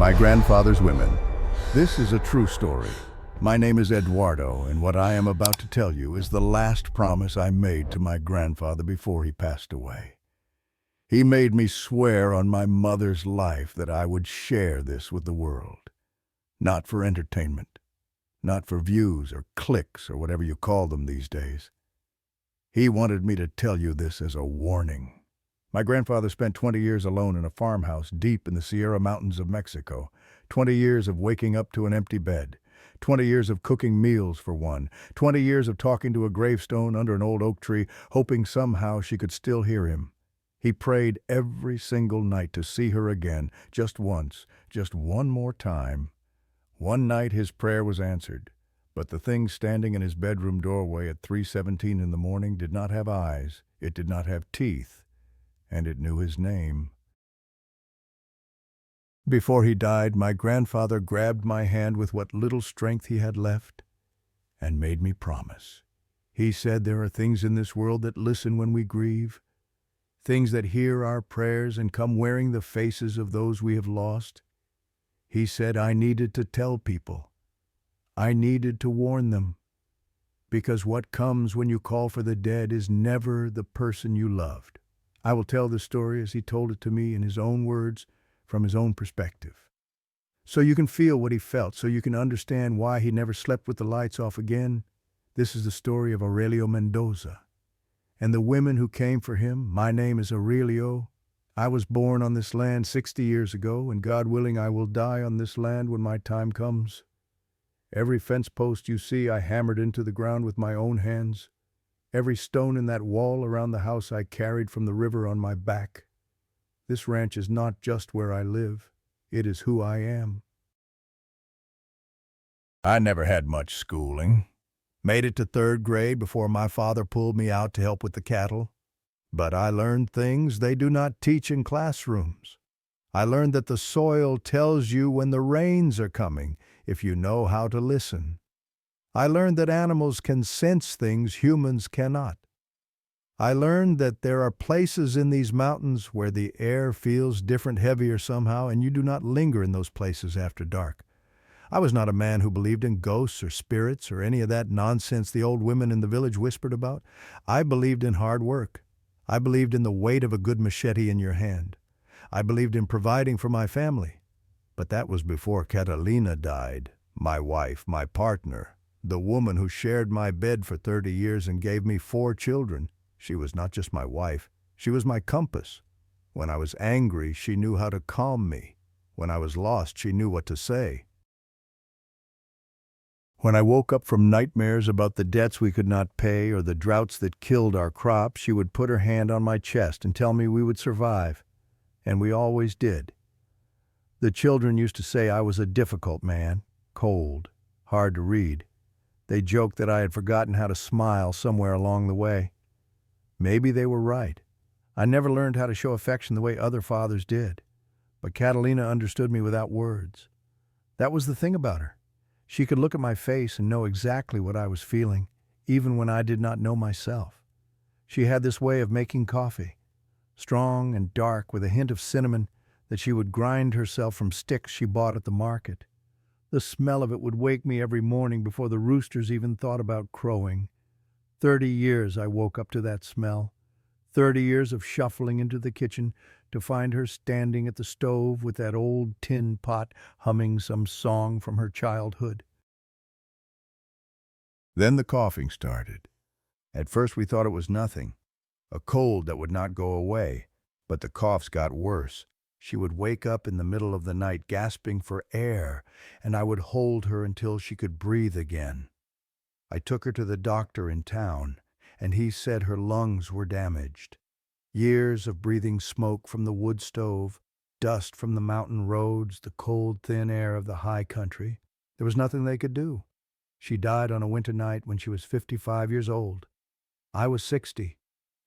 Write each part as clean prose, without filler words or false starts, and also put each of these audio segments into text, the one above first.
My grandfather's women. This is a true story. My name is Eduardo, and what I am about to tell you is the last promise I made to my grandfather before he passed away. He made me swear on my mother's life that I would share this with the world. Not for entertainment, not for views or clicks or whatever you call them these days. He wanted me to tell you this as a warning. My grandfather spent 20 years alone in a farmhouse deep in the Sierra Mountains of Mexico. 20 years of waking up to an empty bed. 20 years of cooking meals for one. 20 years of talking to a gravestone under an old oak tree, hoping somehow she could still hear him. He prayed every single night to see her again, just once, just one more time. One night his prayer was answered, but the thing standing in his bedroom doorway at 3:17 in the morning did not have eyes, it did not have teeth, and it knew his name. Before he died, my grandfather grabbed my hand with what little strength he had left and made me promise. He said there are things in this world that listen when we grieve, things that hear our prayers and come wearing the faces of those we have lost. He said I needed to tell people. I needed to warn them, because what comes when you call for the dead is never the person you loved. I will tell the story as he told it to me in his own words, from his own perspective. So you can feel what he felt, so you can understand why he never slept with the lights off again. This is the story of Aurelio Mendoza and the women who came for him. My name is Aurelio. I was born on this land 60 years ago, and God willing, I will die on this land when my time comes. Every fence post you see I hammered into the ground with my own hands. Every stone in that wall around the house I carried from the river on my back. This ranch is not just where I live, it is who I am. I never had much schooling. Made it to 3rd grade before my father pulled me out to help with the cattle. But I learned things they do not teach in classrooms. I learned that the soil tells you when the rains are coming, if you know how to listen. I learned that animals can sense things humans cannot. I learned that there are places in these mountains where the air feels different, heavier somehow, and you do not linger in those places after dark. I was not a man who believed in ghosts or spirits or any of that nonsense the old women in the village whispered about. I believed in hard work. I believed in the weight of a good machete in your hand. I believed in providing for my family. But that was before Catalina died, my wife, my partner, the woman who shared my bed for 30 years and gave me 4 children. She was not just my wife, she was my compass. When I was angry, she knew how to calm me. When I was lost, she knew what to say. When I woke up from nightmares about the debts we could not pay or the droughts that killed our crops, she would put her hand on my chest and tell me we would survive. And we always did. The children used to say I was a difficult man, cold, hard to read. They joked that I had forgotten how to smile somewhere along the way. Maybe they were right. I never learned how to show affection the way other fathers did. But Catalina understood me without words. That was the thing about her. She could look at my face and know exactly what I was feeling, even when I did not know myself. She had this way of making coffee, strong and dark with a hint of cinnamon that she would grind herself from sticks she bought at the market. The smell of it would wake me every morning before the roosters even thought about crowing. 30 years I woke up to that smell. 30 years of shuffling into the kitchen to find her standing at the stove with that old tin pot humming some song from her childhood. Then the coughing started. At first we thought it was nothing, a cold that would not go away, but the coughs got worse. She would wake up in the middle of the night gasping for air, and I would hold her until she could breathe again. I took her to the doctor in town, and he said her lungs were damaged. Years of breathing smoke from the wood stove, dust from the mountain roads, the cold, thin air of the high country. There was nothing they could do. She died on a winter night when she was 55 years old. I was 60.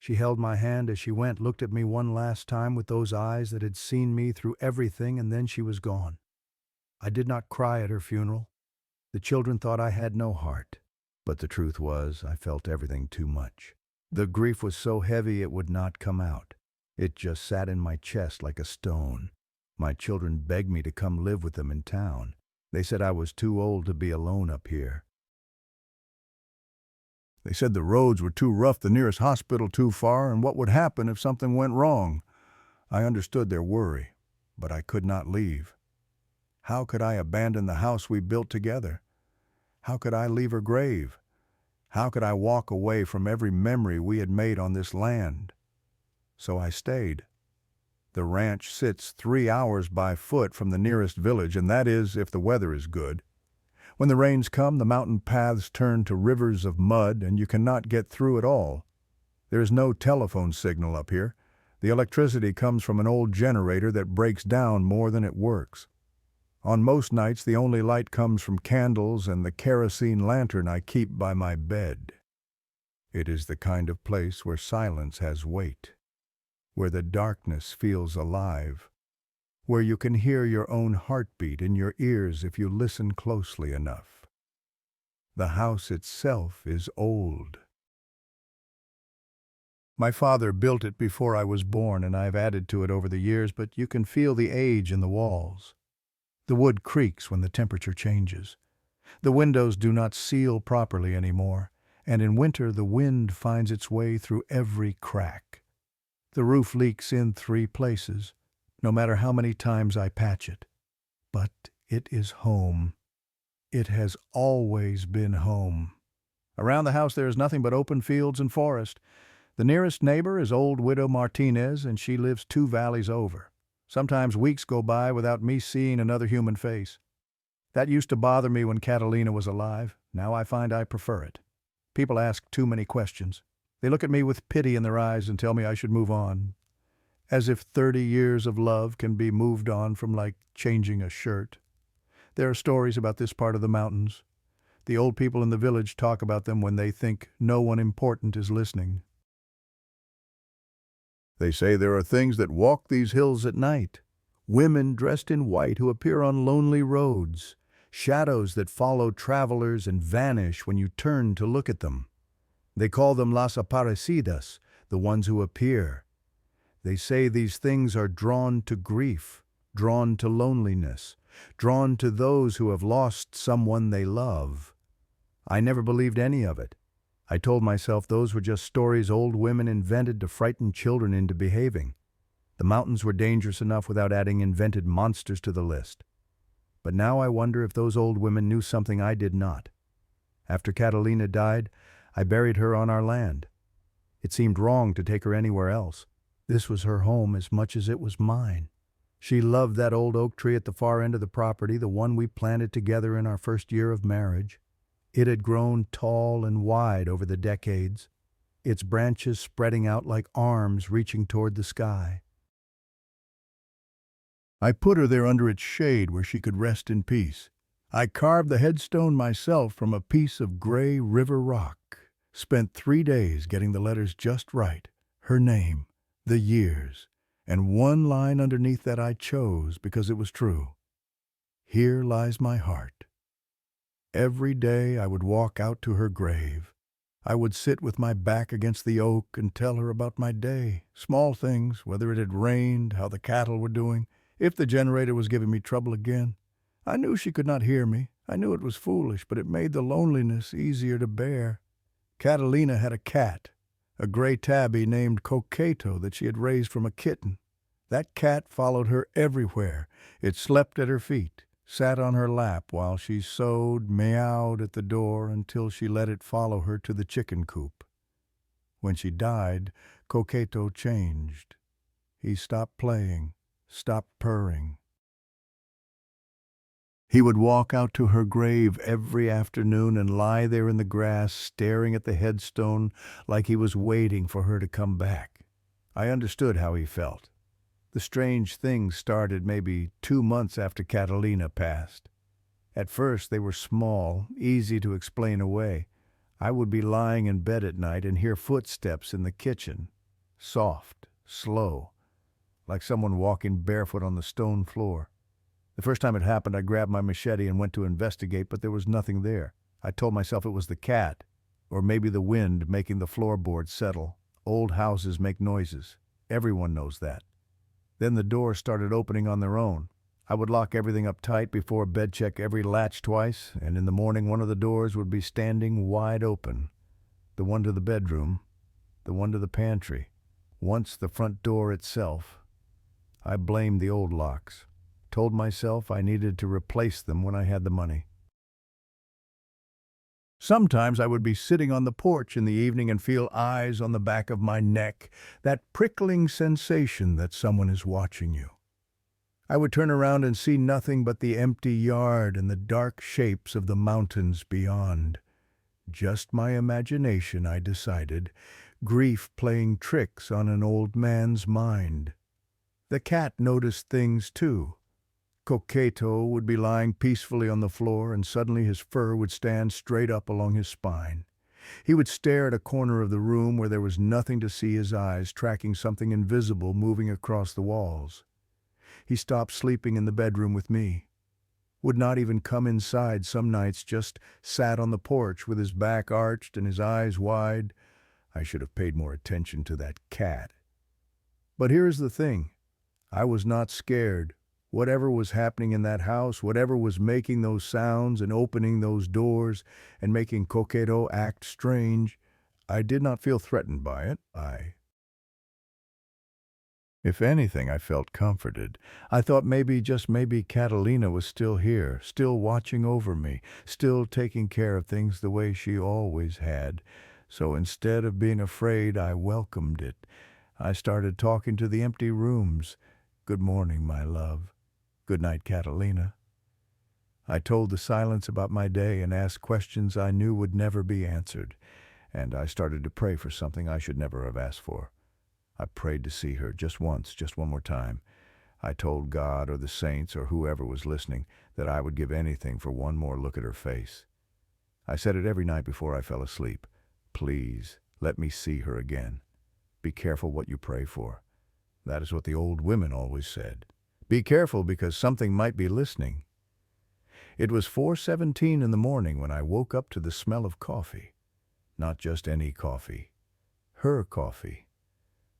She held my hand as she went, looked at me one last time with those eyes that had seen me through everything, and then she was gone. I did not cry at her funeral. The children thought I had no heart. But the truth was, I felt everything too much. The grief was so heavy it would not come out. It just sat in my chest like a stone. My children begged me to come live with them in town. They said I was too old to be alone up here. They said the roads were too rough, the nearest hospital too far, and what would happen if something went wrong. I understood their worry, but I could not leave. How could I abandon the house we built together? How could I leave her grave? How could I walk away from every memory we had made on this land? So I stayed. The ranch sits 3 hours by foot from the nearest village, and that is if the weather is good. When the rains come, the mountain paths turn to rivers of mud, and you cannot get through at all. There is no telephone signal up here. The electricity comes from an old generator that breaks down more than it works. On most nights, the only light comes from candles and the kerosene lantern I keep by my bed. It is the kind of place where silence has weight, where the darkness feels alive, where you can hear your own heartbeat in your ears if you listen closely enough. The house itself is old. My father built it before I was born, and I've added to it over the years, but you can feel the age in the walls. The wood creaks when the temperature changes. The windows do not seal properly anymore, and in winter the wind finds its way through every crack. The roof leaks in 3 places, no matter how many times I patch it. But it is home. It has always been home. Around the house there is nothing but open fields and forest. The nearest neighbor is old widow Martinez, and she lives 2 valleys over. Sometimes weeks go by without me seeing another human face. That used to bother me when Catalina was alive. Now I find I prefer it. People ask too many questions. They look at me with pity in their eyes and tell me I should move on. As if 30 years of love can be moved on from like changing a shirt. There are stories about this part of the mountains. The old people in the village talk about them when they think no one important is listening. They say there are things that walk these hills at night. Women dressed in white who appear on lonely roads. Shadows that follow travelers and vanish when you turn to look at them. They call them las aparecidas, the ones who appear. They say these things are drawn to grief, drawn to loneliness, drawn to those who have lost someone they love. I never believed any of it. I told myself those were just stories old women invented to frighten children into behaving. The mountains were dangerous enough without adding invented monsters to the list. But now I wonder if those old women knew something I did not. After Catalina died, I buried her on our land. It seemed wrong to take her anywhere else. This was her home as much as it was mine. She loved that old oak tree at the far end of the property, the one we planted together in our first year of marriage. It had grown tall and wide over the decades, its branches spreading out like arms reaching toward the sky. I put her there under its shade where she could rest in peace. I carved the headstone myself from a piece of gray river rock, spent 3 days getting the letters just right, her name, the years, and one line underneath that I chose because it was true. Here lies my heart. Every day I would walk out to her grave. I would sit with my back against the oak and tell her about my day, small things, whether it had rained, how the cattle were doing, if the generator was giving me trouble again. I knew she could not hear me. I knew it was foolish, but it made the loneliness easier to bear. Catalina had a cat, a gray tabby named Coqueto that she had raised from a kitten. That cat followed her everywhere. It slept at her feet, sat on her lap while she sewed, meowed at the door until she let it follow her to the chicken coop. When she died, Coqueto changed. He stopped playing, stopped purring. He would walk out to her grave every afternoon and lie there in the grass staring at the headstone like he was waiting for her to come back. I understood how he felt. The strange things started maybe 2 months after Catalina passed. At first they were small, easy to explain away. I would be lying in bed at night and hear footsteps in the kitchen, soft, slow, like someone walking barefoot on the stone floor. The first time it happened, I grabbed my machete and went to investigate, but there was nothing there. I told myself it was the cat, or maybe the wind making the floorboards settle. Old houses make noises. Everyone knows that. Then the doors started opening on their own. I would lock everything up tight before bed, check every latch twice, and in the morning one of the doors would be standing wide open. The one to the bedroom, the one to the pantry, once the front door itself. I blamed the old locks, told myself I needed to replace them when I had the money. Sometimes I would be sitting on the porch in the evening and feel eyes on the back of my neck, that prickling sensation that someone is watching you. I would turn around and see nothing but the empty yard and the dark shapes of the mountains beyond. Just my imagination, I decided, grief playing tricks on an old man's mind. The cat noticed things too. Coqueto would be lying peacefully on the floor, and suddenly his fur would stand straight up along his spine. He would stare at a corner of the room where there was nothing to see his eyes, tracking something invisible moving across the walls. He stopped sleeping in the bedroom with me. Would not even come inside some nights, just sat on the porch with his back arched and his eyes wide. I should have paid more attention to that cat. But here's the thing. I was not scared. Whatever was happening in that house, whatever was making those sounds and opening those doors and making Coqueto act strange, I did not feel threatened by it. If anything, I felt comforted. I thought maybe, just maybe, Catalina was still here, still watching over me, still taking care of things the way she always had. So instead of being afraid, I welcomed it. I started talking to the empty rooms. "Good morning, my love. Good night, Catalina." I told the silence about my day and asked questions I knew would never be answered. And I started to pray for something I should never have asked for. I prayed to see her just once, just one more time. I told God or the saints or whoever was listening that I would give anything for one more look at her face. I said it every night before I fell asleep. Please, let me see her again. Be careful what you pray for. That is what the old women always said. Be careful because something might be listening. It was 4:17 in the morning when I woke up to the smell of coffee. Not just any coffee. Her coffee.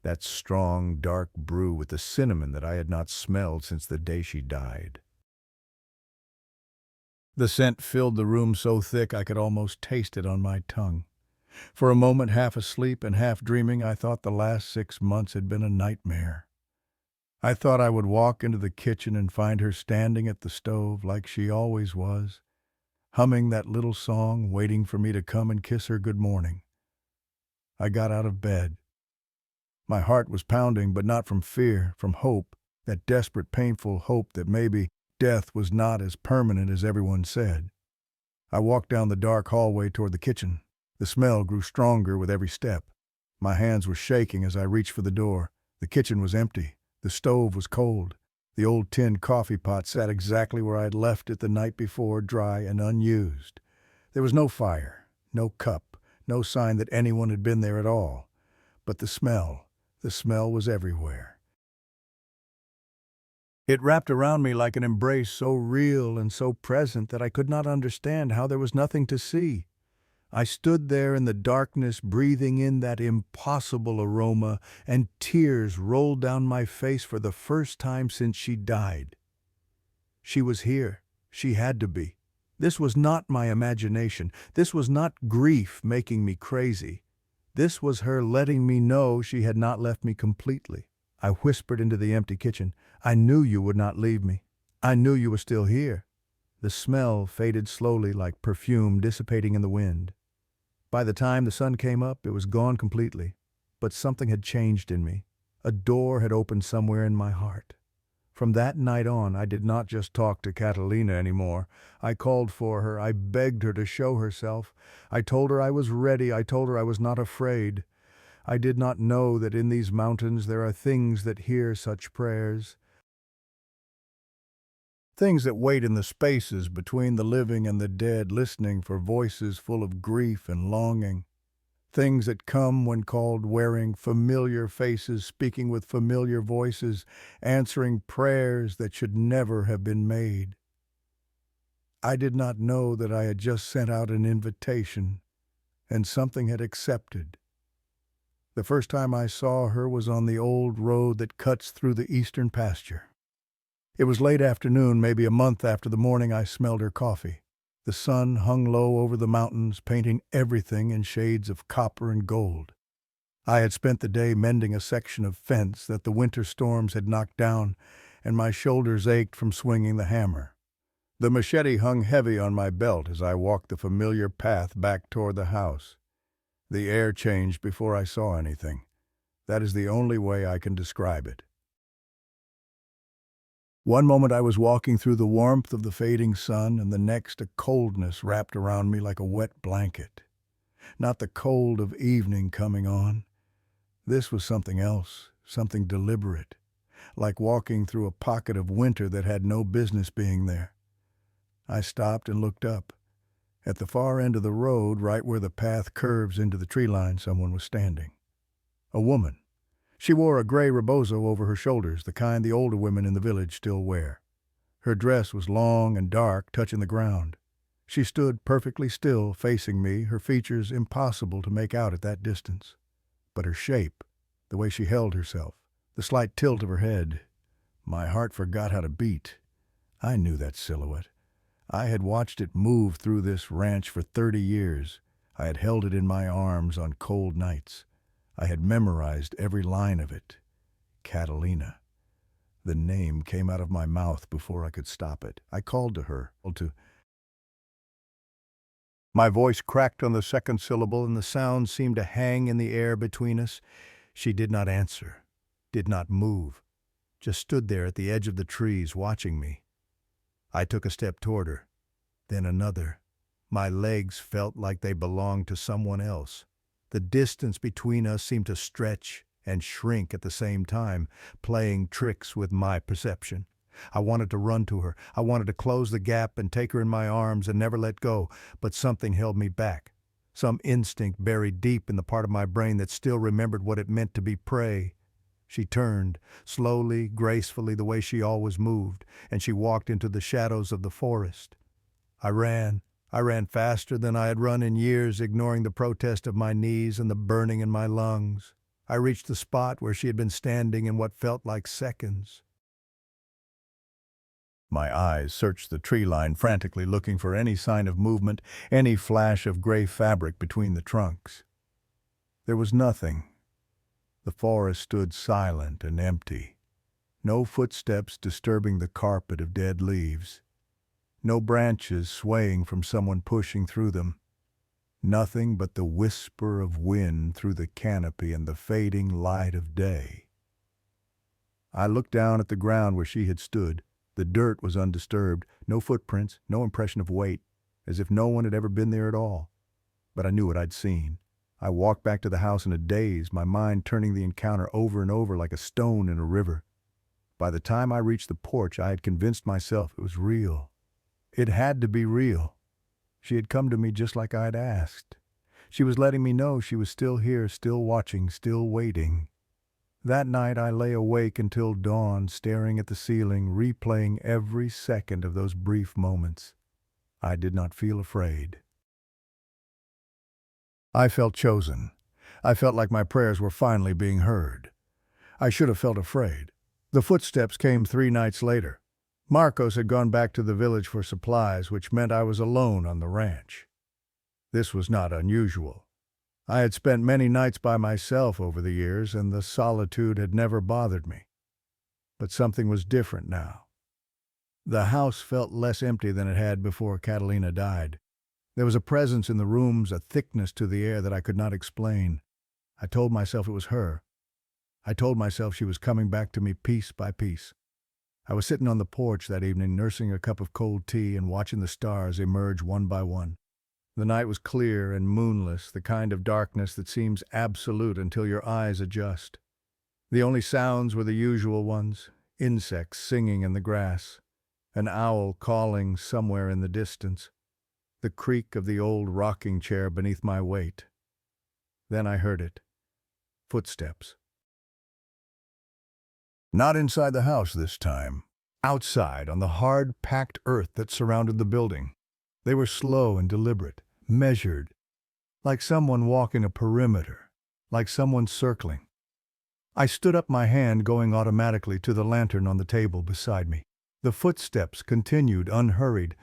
That strong, dark brew with the cinnamon that I had not smelled since the day she died. The scent filled the room so thick I could almost taste it on my tongue. For a moment, half asleep and half dreaming, I thought the last 6 months had been a nightmare. I thought I would walk into the kitchen and find her standing at the stove like she always was, humming that little song, waiting for me to come and kiss her good morning. I got out of bed. My heart was pounding, but not from fear, from hope, that desperate, painful hope that maybe death was not as permanent as everyone said. I walked down the dark hallway toward the kitchen. The smell grew stronger with every step. My hands were shaking as I reached for the door. The kitchen was empty. The stove was cold. The old tin coffee pot sat exactly where I had left it the night before, dry and unused. There was no fire, no cup, no sign that anyone had been there at all. But the smell was everywhere. It wrapped around me like an embrace so real and so present that I could not understand how there was nothing to see. I stood there in the darkness, breathing in that impossible aroma, and tears rolled down my face for the first time since she died. She was here. She had to be. This was not my imagination. This was not grief making me crazy. This was her letting me know she had not left me completely. I whispered into the empty kitchen, "I knew you would not leave me. I knew you were still here." The smell faded slowly like perfume dissipating in the wind. By the time the sun came up, it was gone completely. But something had changed in me. A door had opened somewhere in my heart. From that night on, I did not just talk to Catalina anymore. I called for her. I begged her to show herself. I told her I was ready. I told her I was not afraid. I did not know that in these mountains there are things that hear such prayers. Things that wait in the spaces between the living and the dead, listening for voices full of grief and longing. Things that come when called, wearing familiar faces, speaking with familiar voices, answering prayers that should never have been made. I did not know that I had just sent out an invitation, and something had accepted. The first time I saw her was on the old road that cuts through the eastern pasture. It was late afternoon, maybe a month after the morning I smelled her coffee. The sun hung low over the mountains, painting everything in shades of copper and gold. I had spent the day mending a section of fence that the winter storms had knocked down, and my shoulders ached from swinging the hammer. The machete hung heavy on my belt as I walked the familiar path back toward the house. The air changed before I saw anything. That is the only way I can describe it. One moment I was walking through the warmth of the fading sun, and the next a coldness wrapped around me like a wet blanket. Not the cold of evening coming on. This was something else, something deliberate, like walking through a pocket of winter that had no business being there. I stopped and looked up. At the far end of the road, right where the path curves into the tree line, someone was standing. A woman. She wore a gray rebozo over her shoulders, the kind the older women in the village still wear. Her dress was long and dark, touching the ground. She stood perfectly still, facing me, her features impossible to make out at that distance. But her shape, the way she held herself, the slight tilt of her head, my heart forgot how to beat. I knew that silhouette. I had watched it move through this ranch for 30 years. I had held it in my arms on cold nights. I had memorized every line of it. Catalina. The name came out of my mouth before I could stop it. I called to her. My voice cracked on the second syllable, and the sound seemed to hang in the air between us. She did not answer, did not move, just stood there at the edge of the trees watching me. I took a step toward her, then another. My legs felt like they belonged to someone else. The distance between us seemed to stretch and shrink at the same time, playing tricks with my perception. I wanted to run to her. I wanted to close the gap and take her in my arms and never let go, but something held me back. Some instinct buried deep in the part of my brain that still remembered what it meant to be prey. She turned, slowly, gracefully, the way she always moved, and she walked into the shadows of the forest. I ran faster than I had run in years, ignoring the protest of my knees and the burning in my lungs. I reached the spot where she had been standing in what felt like seconds. My eyes searched the tree line frantically, looking for any sign of movement, any flash of gray fabric between the trunks. There was nothing. The forest stood silent and empty. No footsteps disturbing the carpet of dead leaves. No branches swaying from someone pushing through them. Nothing but the whisper of wind through the canopy and the fading light of day. I looked down at the ground where she had stood. The dirt was undisturbed, no footprints, no impression of weight, as if no one had ever been there at all. But I knew what I'd seen. I walked back to the house in a daze, my mind turning the encounter over and over like a stone in a river. By the time I reached the porch, I had convinced myself it was real. It had to be real. She had come to me just like I had asked. She was letting me know she was still here, still watching, still waiting. That night I lay awake until dawn, staring at the ceiling, replaying every second of those brief moments. I did not feel afraid. I felt chosen. I felt like my prayers were finally being heard. I should have felt afraid. The footsteps came 3 nights later. Marcos had gone back to the village for supplies, which meant I was alone on the ranch. This was not unusual. I had spent many nights by myself over the years, and the solitude had never bothered me. But something was different now. The house felt less empty than it had before Catalina died. There was a presence in the rooms, a thickness to the air that I could not explain. I told myself it was her. I told myself she was coming back to me piece by piece. I was sitting on the porch that evening, nursing a cup of cold tea and watching the stars emerge one by one. The night was clear and moonless, the kind of darkness that seems absolute until your eyes adjust. The only sounds were the usual ones, insects singing in the grass, an owl calling somewhere in the distance, the creak of the old rocking chair beneath my weight. Then I heard it. Footsteps. Not inside the house this time. Outside, on the hard, packed earth that surrounded the building. They were slow and deliberate, measured, like someone walking a perimeter. like someone circling. I stood up, my hand going automatically to the lantern on the table beside me. The footsteps continued unhurried,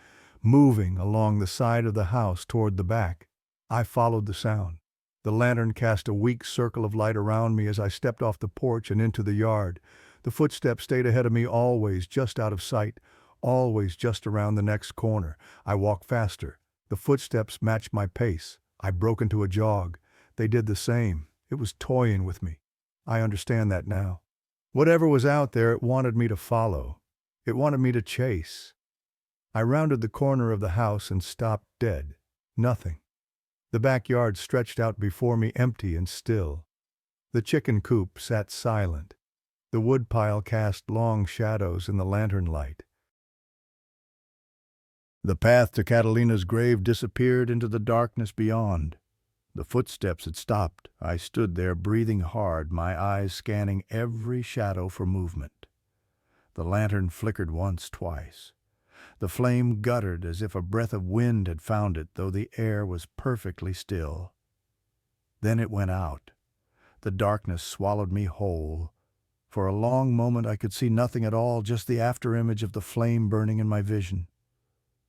moving along the side of the house toward the back. I followed the sound. The lantern cast a weak circle of light around me as I stepped off the porch and into the yard. The footsteps stayed ahead of me, always just out of sight, always just around the next corner. I walked faster. The footsteps matched my pace. I broke into a jog. They did the same. It was toying with me. I understand that now. Whatever was out there, it wanted me to follow. It wanted me to chase. I rounded the corner of the house and stopped dead. Nothing. The backyard stretched out before me, empty and still. The chicken coop sat silent. The woodpile cast long shadows in the lantern light. The path to Catalina's grave disappeared into the darkness beyond. The footsteps had stopped. I stood there, breathing hard, my eyes scanning every shadow for movement. The lantern flickered once, twice. The flame guttered as if a breath of wind had found it, though the air was perfectly still. Then it went out. The darkness swallowed me whole. For a long moment I could see nothing at all, just the afterimage of the flame burning in my vision.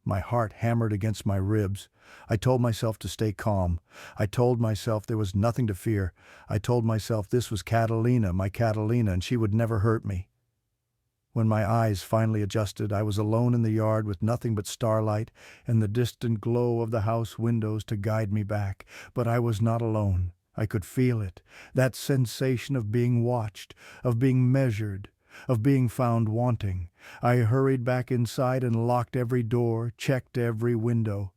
My heart hammered against my ribs. I told myself to stay calm. I told myself there was nothing to fear. I told myself this was Catalina, my Catalina, and she would never hurt me. When my eyes finally adjusted, I was alone in the yard with nothing but starlight and the distant glow of the house windows to guide me back. But I was not alone. I could feel it, that sensation of being watched, of being measured, of being found wanting. I hurried back inside and locked every door, checked every window.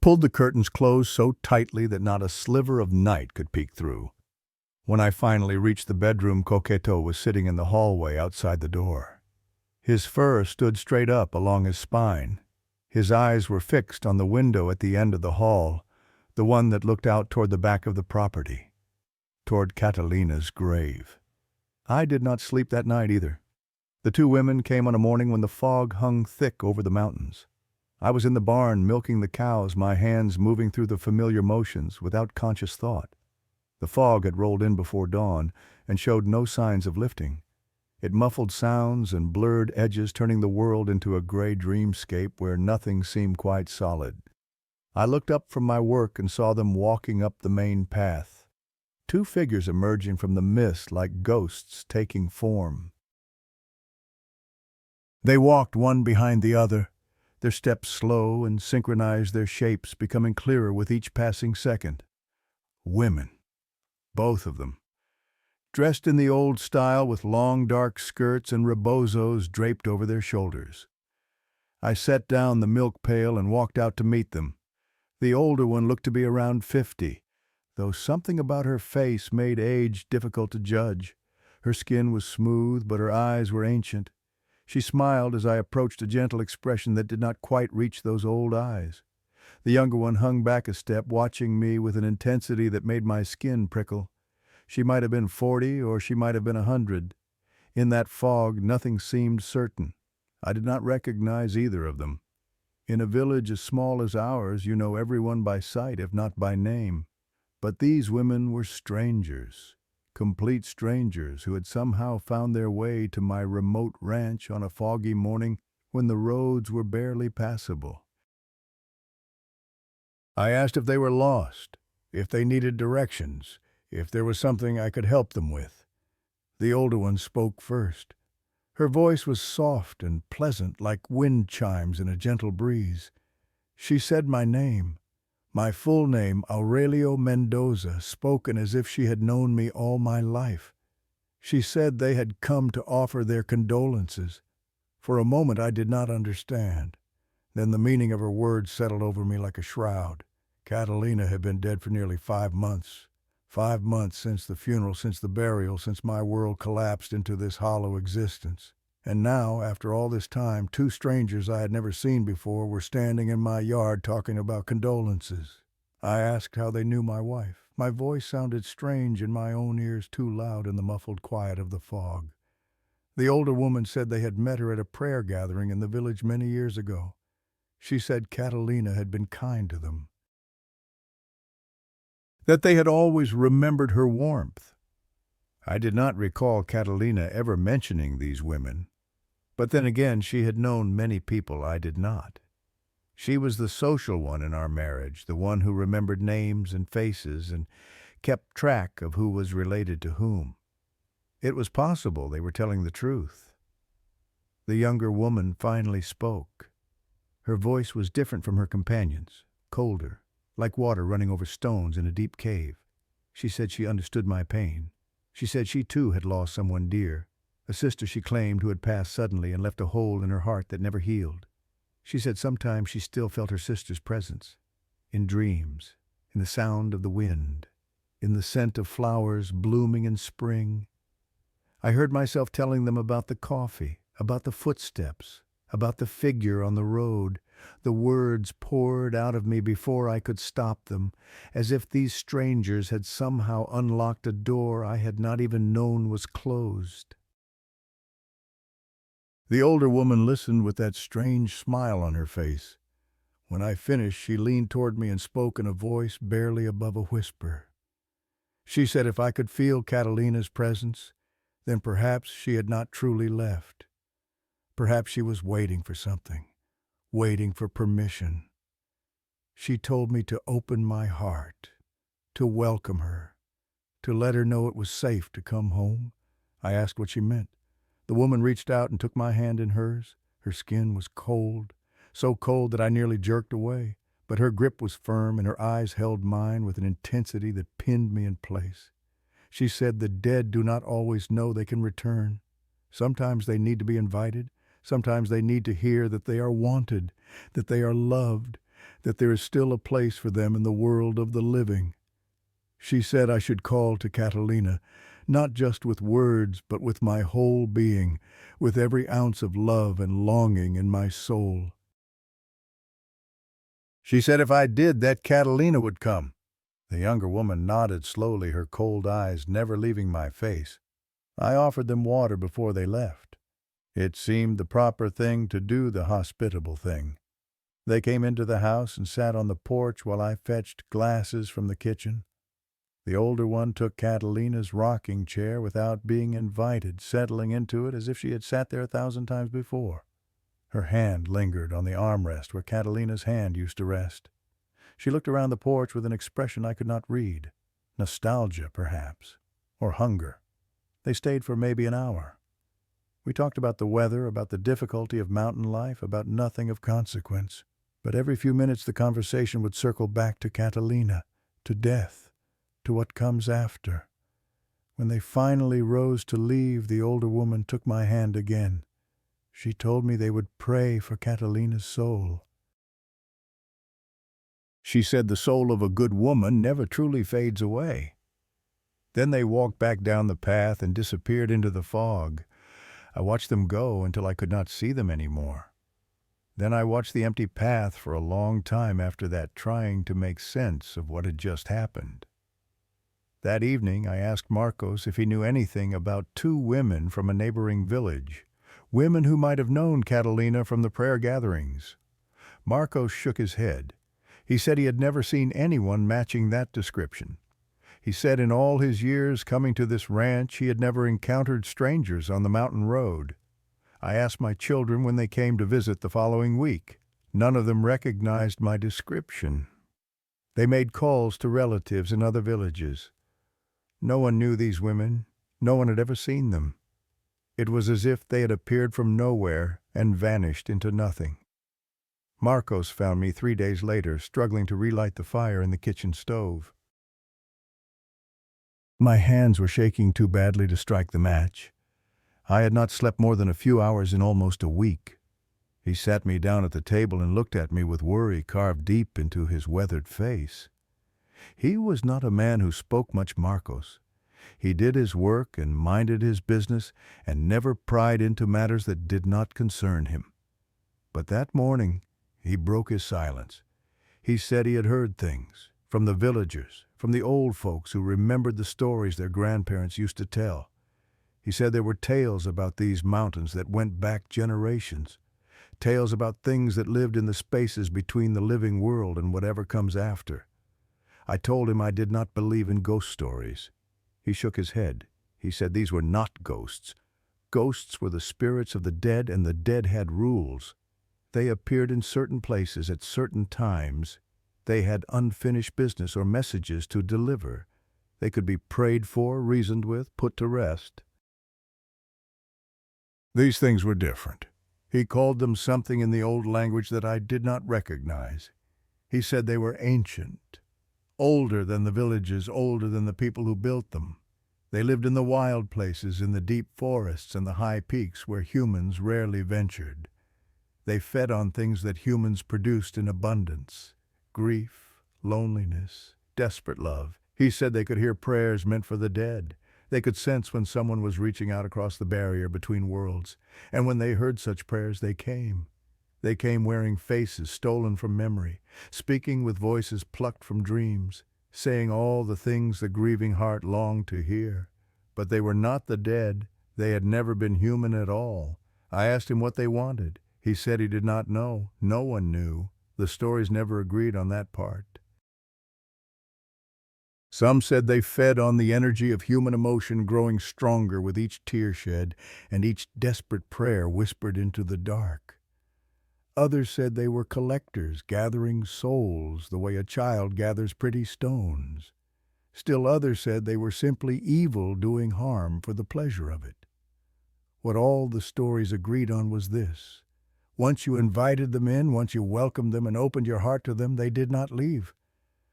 Pulled the curtains closed so tightly that not a sliver of night could peek through. When I finally reached the bedroom, Coqueto was sitting in the hallway outside the door. His fur stood straight up along his spine. His eyes were fixed on the window at the end of the hall, the one that looked out toward the back of the property, toward Catalina's grave. I did not sleep that night either. The two women came on a morning when the fog hung thick over the mountains. I was in the barn milking the cows, my hands moving through the familiar motions without conscious thought. The fog had rolled in before dawn and showed no signs of lifting. It muffled sounds and blurred edges, turning the world into a gray dreamscape where nothing seemed quite solid. I looked up from my work and saw them walking up the main path. Two figures emerging from the mist like ghosts taking form. They walked one behind the other, their steps slow and synchronized, their shapes becoming clearer with each passing second. Women. Both of them, dressed in the old style with long dark skirts and rebozos draped over their shoulders. I set down the milk pail and walked out to meet them. The older one looked to be around 50, though something about her face made age difficult to judge. Her skin was smooth, but her eyes were ancient. She smiled as I approached, a gentle expression that did not quite reach those old eyes. The younger one hung back a step, watching me with an intensity that made my skin prickle. She might have been 40 or she might have been 100. In that fog, nothing seemed certain. I did not recognize either of them. In a village as small as ours, you know everyone by sight, if not by name. But these women were strangers, complete strangers who had somehow found their way to my remote ranch on a foggy morning when the roads were barely passable. I asked if they were lost, if they needed directions, if there was something I could help them with. The older one spoke first. Her voice was soft and pleasant, like wind chimes in a gentle breeze. She said my name, my full name, Aurelio Mendoza, spoken as if she had known me all my life. She said they had come to offer their condolences. For a moment I did not understand. Then the meaning of her words settled over me like a shroud. Catalina had been dead for nearly 5 months. 5 months since the funeral, since the burial, since my world collapsed into this hollow existence. And now, after all this time, two strangers I had never seen before were standing in my yard talking about condolences. I asked how they knew my wife. My voice sounded strange in my own ears, too loud in the muffled quiet of the fog. The older woman said they had met her at a prayer gathering in the village many years ago. She said Catalina had been kind to them. that they had always remembered her warmth. I did not recall Catalina ever mentioning these women, but then again she had known many people I did not. She was the social one in our marriage, the one who remembered names and faces and kept track of who was related to whom. It was possible they were telling the truth. The younger woman finally spoke. Her voice was different from her companions, colder, like water running over stones in a deep cave. She said she understood my pain. She said she too had lost someone dear, a sister she claimed who had passed suddenly and left a hole in her heart that never healed. She said sometimes she still felt her sister's presence, in dreams, in the sound of the wind, in the scent of flowers blooming in spring. I heard myself telling them about the coffee, about the footsteps, about the figure on the road. The words poured out of me before I could stop them, as if these strangers had somehow unlocked a door I had not even known was closed. The older woman listened with that strange smile on her face. When I finished, she leaned toward me and spoke in a voice barely above a whisper. She said if I could feel Catalina's presence, then perhaps she had not truly left. Perhaps she was waiting for something, waiting for permission. She told me to open my heart, to welcome her, to let her know it was safe to come home. I asked what she meant. The woman reached out and took my hand in hers. Her skin was cold, so cold that I nearly jerked away, but her grip was firm and her eyes held mine with an intensity that pinned me in place. She said the dead do not always know they can return. Sometimes they need to be invited. Sometimes they need to hear that they are wanted, that they are loved, that there is still a place for them in the world of the living. She said I should call to Catalina, not just with words, but with my whole being, with every ounce of love and longing in my soul. She said if I did, that Catalina would come. The younger woman nodded slowly, her cold eyes never leaving my face. I offered them water before they left. It seemed the proper thing to do, the hospitable thing. They came into the house and sat on the porch while I fetched glasses from the kitchen. The older one took Catalina's rocking chair without being invited, settling into it as if she had sat there 1,000 times before. Her hand lingered on the armrest where Catalina's hand used to rest. She looked around the porch with an expression I could not read. Nostalgia, perhaps, or hunger. They stayed for maybe an hour. We talked about the weather, about the difficulty of mountain life, about nothing of consequence. But every few minutes the conversation would circle back to Catalina, to death, to what comes after. When they finally rose to leave, the older woman took my hand again. She told me they would pray for Catalina's soul. She said the soul of a good woman never truly fades away. Then they walked back down the path and disappeared into the fog. I watched them go until I could not see them anymore. Then I watched the empty path for a long time after that, trying to make sense of what had just happened. That evening I asked Marcos if he knew anything about 2 women from a neighboring village, women who might have known Catalina from the prayer gatherings. Marcos shook his head. He said he had never seen anyone matching that description. He said in all his years coming to this ranch he had never encountered strangers on the mountain road. I asked my children when they came to visit the following week. None of them recognized my description. They made calls to relatives in other villages. No one knew these women. No one had ever seen them. It was as if they had appeared from nowhere and vanished into nothing. Marcos found me 3 days later, struggling to relight the fire in the kitchen stove. My hands were shaking too badly to strike the match. I had not slept more than a few hours in almost a week. He sat me down at the table and looked at me with worry carved deep into his weathered face. He was not a man who spoke much, Marcos. He did his work and minded his business and never pried into matters that did not concern him. But that morning, he broke his silence. He said he had heard things from the villagers, from the old folks who remembered the stories their grandparents used to tell. He said there were tales about these mountains that went back generations, tales about things that lived in the spaces between the living world and whatever comes after. I told him I did not believe in ghost stories. He shook his head. He said these were not ghosts. Ghosts were the spirits of the dead, and the dead had rules. They appeared in certain places at certain times. They had unfinished business or messages to deliver. They could be prayed for, reasoned with, put to rest. These things were different. He called them something in the old language that I did not recognize. He said they were ancient, older than the villages, older than the people who built them. They lived in the wild places, in the deep forests and the high peaks where humans rarely ventured. They fed on things that humans produced in abundance: grief, loneliness, desperate love. He said they could hear prayers meant for the dead. They could sense when someone was reaching out across the barrier between worlds. And when they heard such prayers, they came. They came wearing faces stolen from memory, speaking with voices plucked from dreams, saying all the things the grieving heart longed to hear. But they were not the dead. They had never been human at all. I asked him what they wanted. He said he did not know. No one knew. The stories never agreed on that part. Some said they fed on the energy of human emotion growing stronger with each tear shed and each desperate prayer whispered into the dark. Others said they were collectors gathering souls the way a child gathers pretty stones. Still others said they were simply evil doing harm for the pleasure of it. What all the stories agreed on was this: once you invited them in, once you welcomed them and opened your heart to them, they did not leave.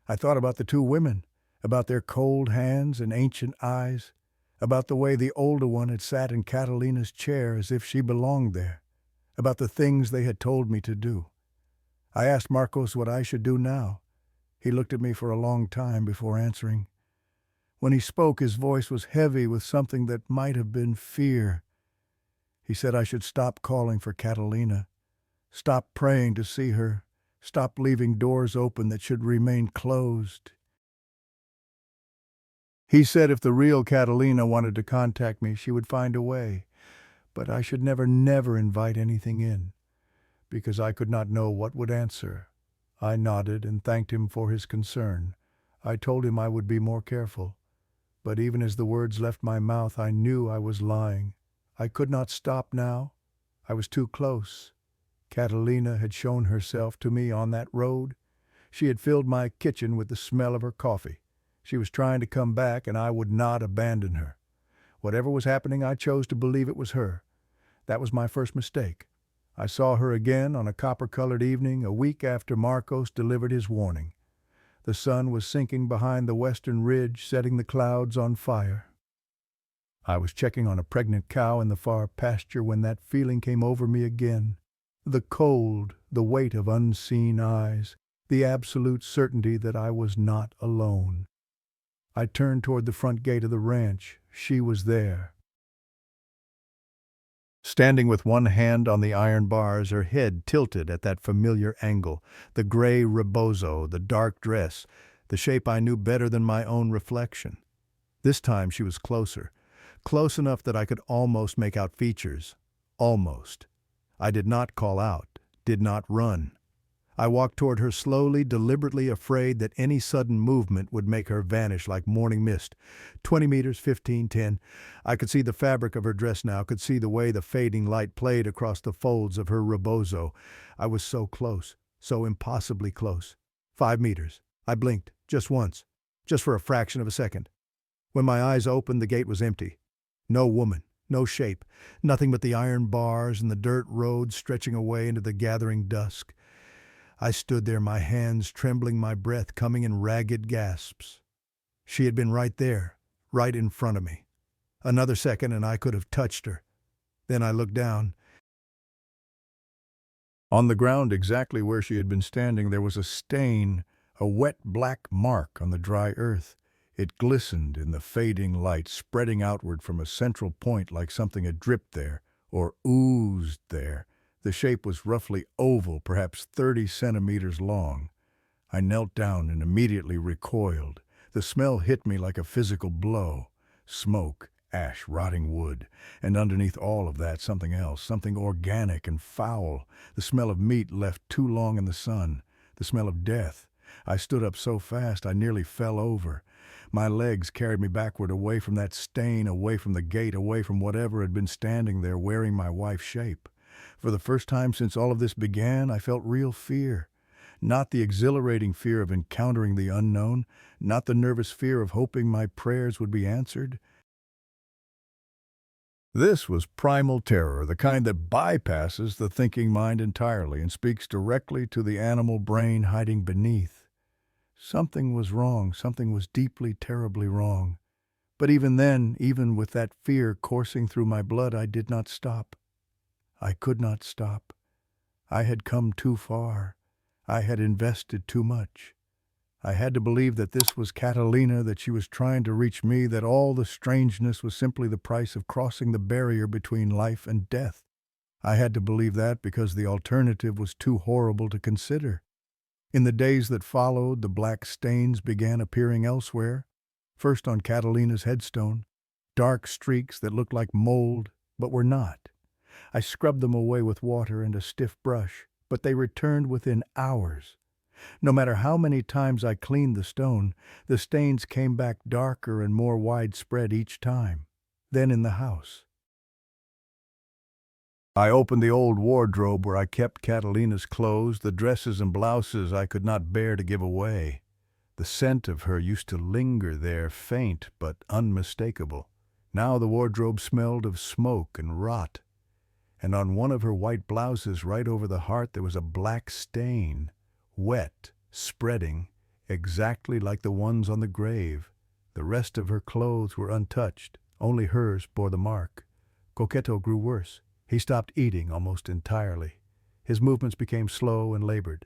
I thought about the two women, about their cold hands and ancient eyes, about the way the older one had sat in Catalina's chair as if she belonged there, about the things they had told me to do. I asked Marcos what I should do now. He looked at me for a long time before answering. When he spoke, his voice was heavy with something that might have been fear. He said I should stop calling for Catalina, stop praying to see her, stop leaving doors open that should remain closed. He said if the real Catalina wanted to contact me, she would find a way, but I should never invite anything in, because I could not know what would answer. I nodded and thanked him for his concern. I told him I would be more careful, but even as the words left my mouth, I knew I was lying. I could not stop now. I was too close. Catalina had shown herself to me on that road. She had filled my kitchen with the smell of her coffee. She was trying to come back, and I would not abandon her. Whatever was happening, I chose to believe it was her. That was my first mistake. I saw her again on a copper-colored evening a week after Marcos delivered his warning. The sun was sinking behind the western ridge, setting the clouds on fire. I was checking on a pregnant cow in the far pasture when that feeling came over me again. The cold, the weight of unseen eyes, the absolute certainty that I was not alone. I turned toward the front gate of the ranch. She was there. Standing with one hand on the iron bars, her head tilted at that familiar angle, the gray rebozo, the dark dress, the shape I knew better than my own reflection. This time she was closer, close enough that I could almost make out features. Almost. I did not call out, did not run. I walked toward her slowly, deliberately afraid that any sudden movement would make her vanish like morning mist. 20 meters, 15, 10. I could see the fabric of her dress now, could see the way the fading light played across the folds of her rebozo. I was so close, so impossibly close. 5 meters. I blinked, just once, just for a fraction of a second. When my eyes opened, the gate was empty. No woman, no shape, nothing but the iron bars and the dirt road stretching away into the gathering dusk. I stood there, my hands trembling, my breath coming in ragged gasps. She had been right there, right in front of me. Another second and I could have touched her. Then I looked down. On the ground, exactly where she had been standing, there was a stain, a wet black mark on the dry earth. It glistened in the fading light, spreading outward from a central point like something had dripped there, or oozed there. The shape was roughly oval, perhaps 30 centimeters long. I knelt down and immediately recoiled. The smell hit me like a physical blow. Smoke, ash, rotting wood, and underneath all of that something else, something organic and foul. The smell of meat left too long in the sun. The smell of death. I stood up so fast I nearly fell over. My legs carried me backward, away from that stain, away from the gate, away from whatever had been standing there wearing my wife's shape. For the first time since all of this began, I felt real fear. Not the exhilarating fear of encountering the unknown, not the nervous fear of hoping my prayers would be answered. This was primal terror, the kind that bypasses the thinking mind entirely and speaks directly to the animal brain hiding beneath. Something was wrong, something was deeply, terribly wrong. But even then, even with that fear coursing through my blood, I did not stop. I could not stop. I had come too far. I had invested too much. I had to believe that this was Catalina, that she was trying to reach me, that all the strangeness was simply the price of crossing the barrier between life and death. I had to believe that because the alternative was too horrible to consider. In the days that followed, the black stains began appearing elsewhere, first on Catalina's headstone, dark streaks that looked like mold, but were not. I scrubbed them away with water and a stiff brush, but they returned within hours. No matter how many times I cleaned the stone, the stains came back darker and more widespread each time. Then in the house, I opened the old wardrobe where I kept Catalina's clothes, the dresses and blouses I could not bear to give away. The scent of her used to linger there, faint but unmistakable. Now the wardrobe smelled of smoke and rot, and on one of her white blouses right over the heart there was a black stain, wet, spreading, exactly like the ones on the grave. The rest of her clothes were untouched. Only hers bore the mark. Coqueto grew worse. He stopped eating almost entirely. His movements became slow and labored.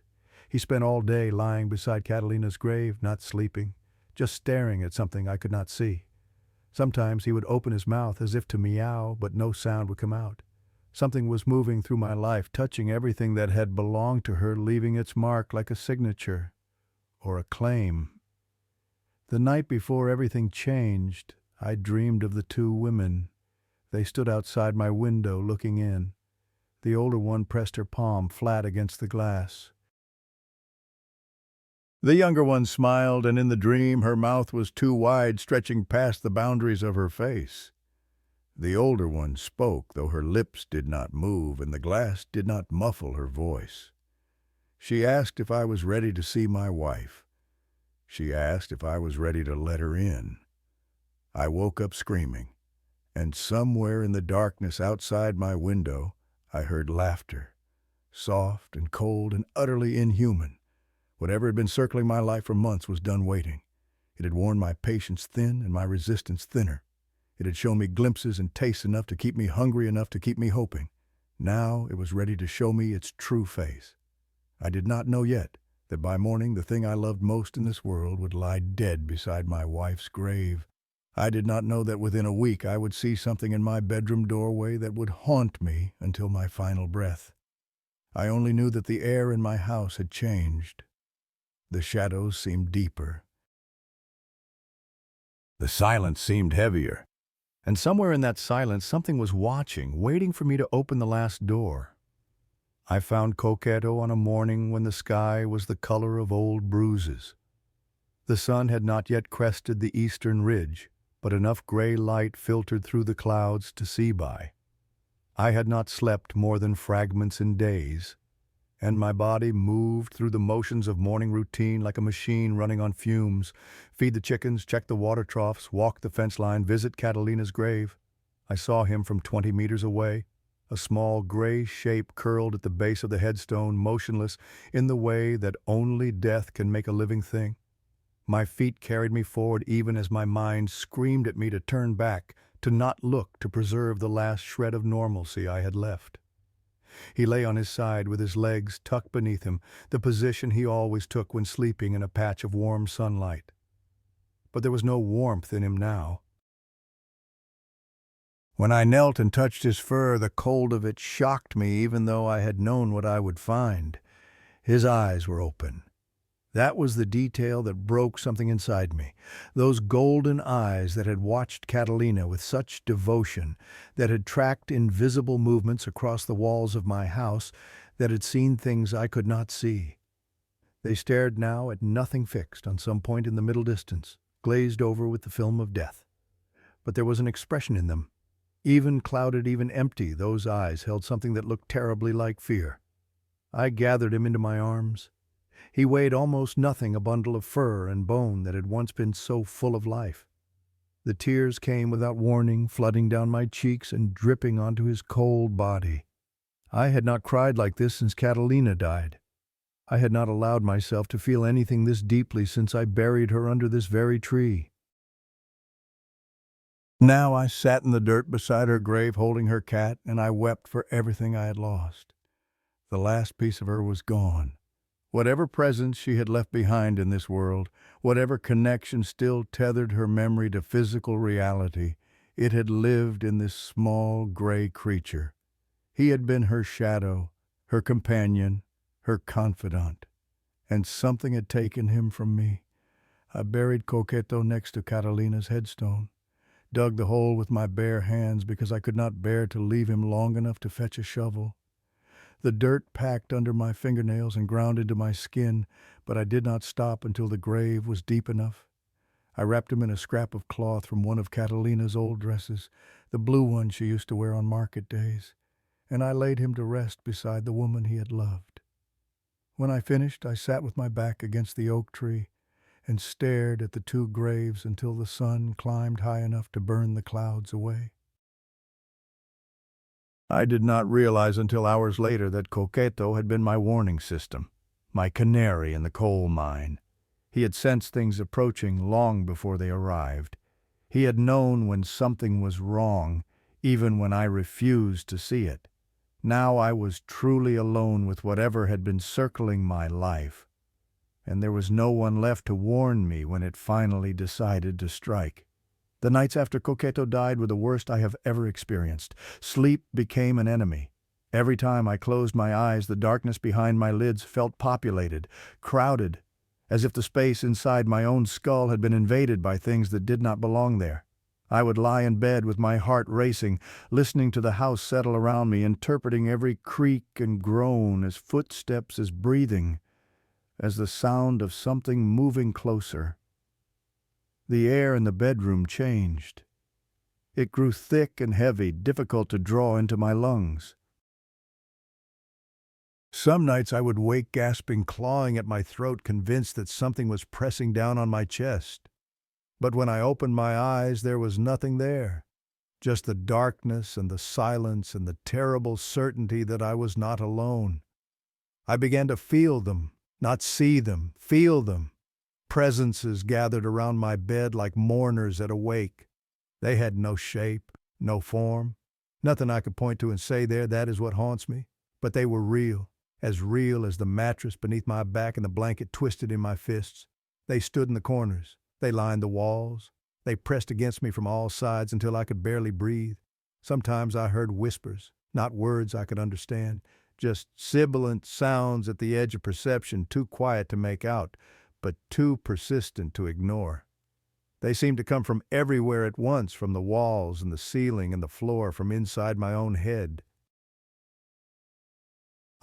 He spent all day lying beside Catalina's grave, not sleeping, just staring at something I could not see. Sometimes he would open his mouth as if to meow, but no sound would come out. Something was moving through my life, touching everything that had belonged to her, leaving its mark like a signature or a claim. The night before everything changed, I dreamed of the two women. They stood outside my window looking in. The older one pressed her palm flat against the glass. The younger one smiled, and in the dream her mouth was too wide, stretching past the boundaries of her face. The older one spoke, though her lips did not move, and the glass did not muffle her voice. She asked if I was ready to see my wife. She asked if I was ready to let her in. I woke up screaming, and somewhere in the darkness outside my window I heard laughter, soft and cold and utterly inhuman. Whatever had been circling my life for months was done waiting. It had worn my patience thin and my resistance thinner. It had shown me glimpses and tastes enough to keep me hungry, enough to keep me hoping. Now it was ready to show me its true face. I did not know yet that by morning the thing I loved most in this world would lie dead beside my wife's grave. I did not know that within a week I would see something in my bedroom doorway that would haunt me until my final breath. I only knew that the air in my house had changed. The shadows seemed deeper. The silence seemed heavier. And somewhere in that silence something was watching, waiting for me to open the last door. I found Coqueto on a morning when the sky was the color of old bruises. The sun had not yet crested the eastern ridge, but enough gray light filtered through the clouds to see by. I had not slept more than fragments in days, and my body moved through the motions of morning routine like a machine running on fumes. Feed the chickens, check the water troughs, walk the fence line, visit Catalina's grave. I saw him from 20 meters away, a small gray shape curled at the base of the headstone, motionless in the way that only death can make a living thing. My feet carried me forward even as my mind screamed at me to turn back, to not look, to preserve the last shred of normalcy I had left. He lay on his side with his legs tucked beneath him, the position he always took when sleeping in a patch of warm sunlight. But there was no warmth in him now. When I knelt and touched his fur, the cold of it shocked me even though I had known what I would find. His eyes were open. That was the detail that broke something inside me. Those golden eyes that had watched Catalina with such devotion, that had tracked invisible movements across the walls of my house, that had seen things I could not see. They stared now at nothing fixed on some point in the middle distance, glazed over with the film of death. But there was an expression in them. Even clouded, even empty, those eyes held something that looked terribly like fear. I gathered him into my arms. He weighed almost nothing, a bundle of fur and bone that had once been so full of life. The tears came without warning, flooding down my cheeks and dripping onto his cold body. I had not cried like this since Catalina died. I had not allowed myself to feel anything this deeply since I buried her under this very tree. Now I sat in the dirt beside her grave holding her cat, and I wept for everything I had lost. The last piece of her was gone. Whatever presence she had left behind in this world, whatever connection still tethered her memory to physical reality, it had lived in this small gray creature. He had been her shadow, her companion, her confidant, and something had taken him from me. I buried Coqueto next to Catalina's headstone, dug the hole with my bare hands because I could not bear to leave him long enough to fetch a shovel. The dirt packed under my fingernails and ground into my skin, but I did not stop until the grave was deep enough. I wrapped him in a scrap of cloth from one of Catalina's old dresses, the blue one she used to wear on market days, and I laid him to rest beside the woman he had loved. When I finished, I sat with my back against the oak tree and stared at the two graves until the sun climbed high enough to burn the clouds away. I did not realize until hours later that Coqueto had been my warning system, my canary in the coal mine. He had sensed things approaching long before they arrived. He had known when something was wrong, even when I refused to see it. Now I was truly alone with whatever had been circling my life, and there was no one left to warn me when it finally decided to strike. The nights after Coqueto died were the worst I have ever experienced. Sleep became an enemy. Every time I closed my eyes, the darkness behind my lids felt populated, crowded, as if the space inside my own skull had been invaded by things that did not belong there. I would lie in bed with my heart racing, listening to the house settle around me, interpreting every creak and groan as footsteps, as breathing, as the sound of something moving closer. The air in the bedroom changed. It grew thick and heavy, difficult to draw into my lungs. Some nights I would wake gasping, clawing at my throat, convinced that something was pressing down on my chest. But when I opened my eyes, there was nothing there. Just the darkness and the silence and the terrible certainty that I was not alone. I began to feel them, not see them, feel them. Presences gathered around my bed like mourners at a wake. They had no shape, no form, nothing I could point to and say, there, that is what haunts me. But they were real as the mattress beneath my back and the blanket twisted in my fists. They stood in the corners. They lined the walls. They pressed against me from all sides until I could barely breathe. Sometimes I heard whispers, not words I could understand, just sibilant sounds at the edge of perception, too quiet to make out, but too persistent to ignore. They seemed to come from everywhere at once, from the walls and the ceiling and the floor, from inside my own head.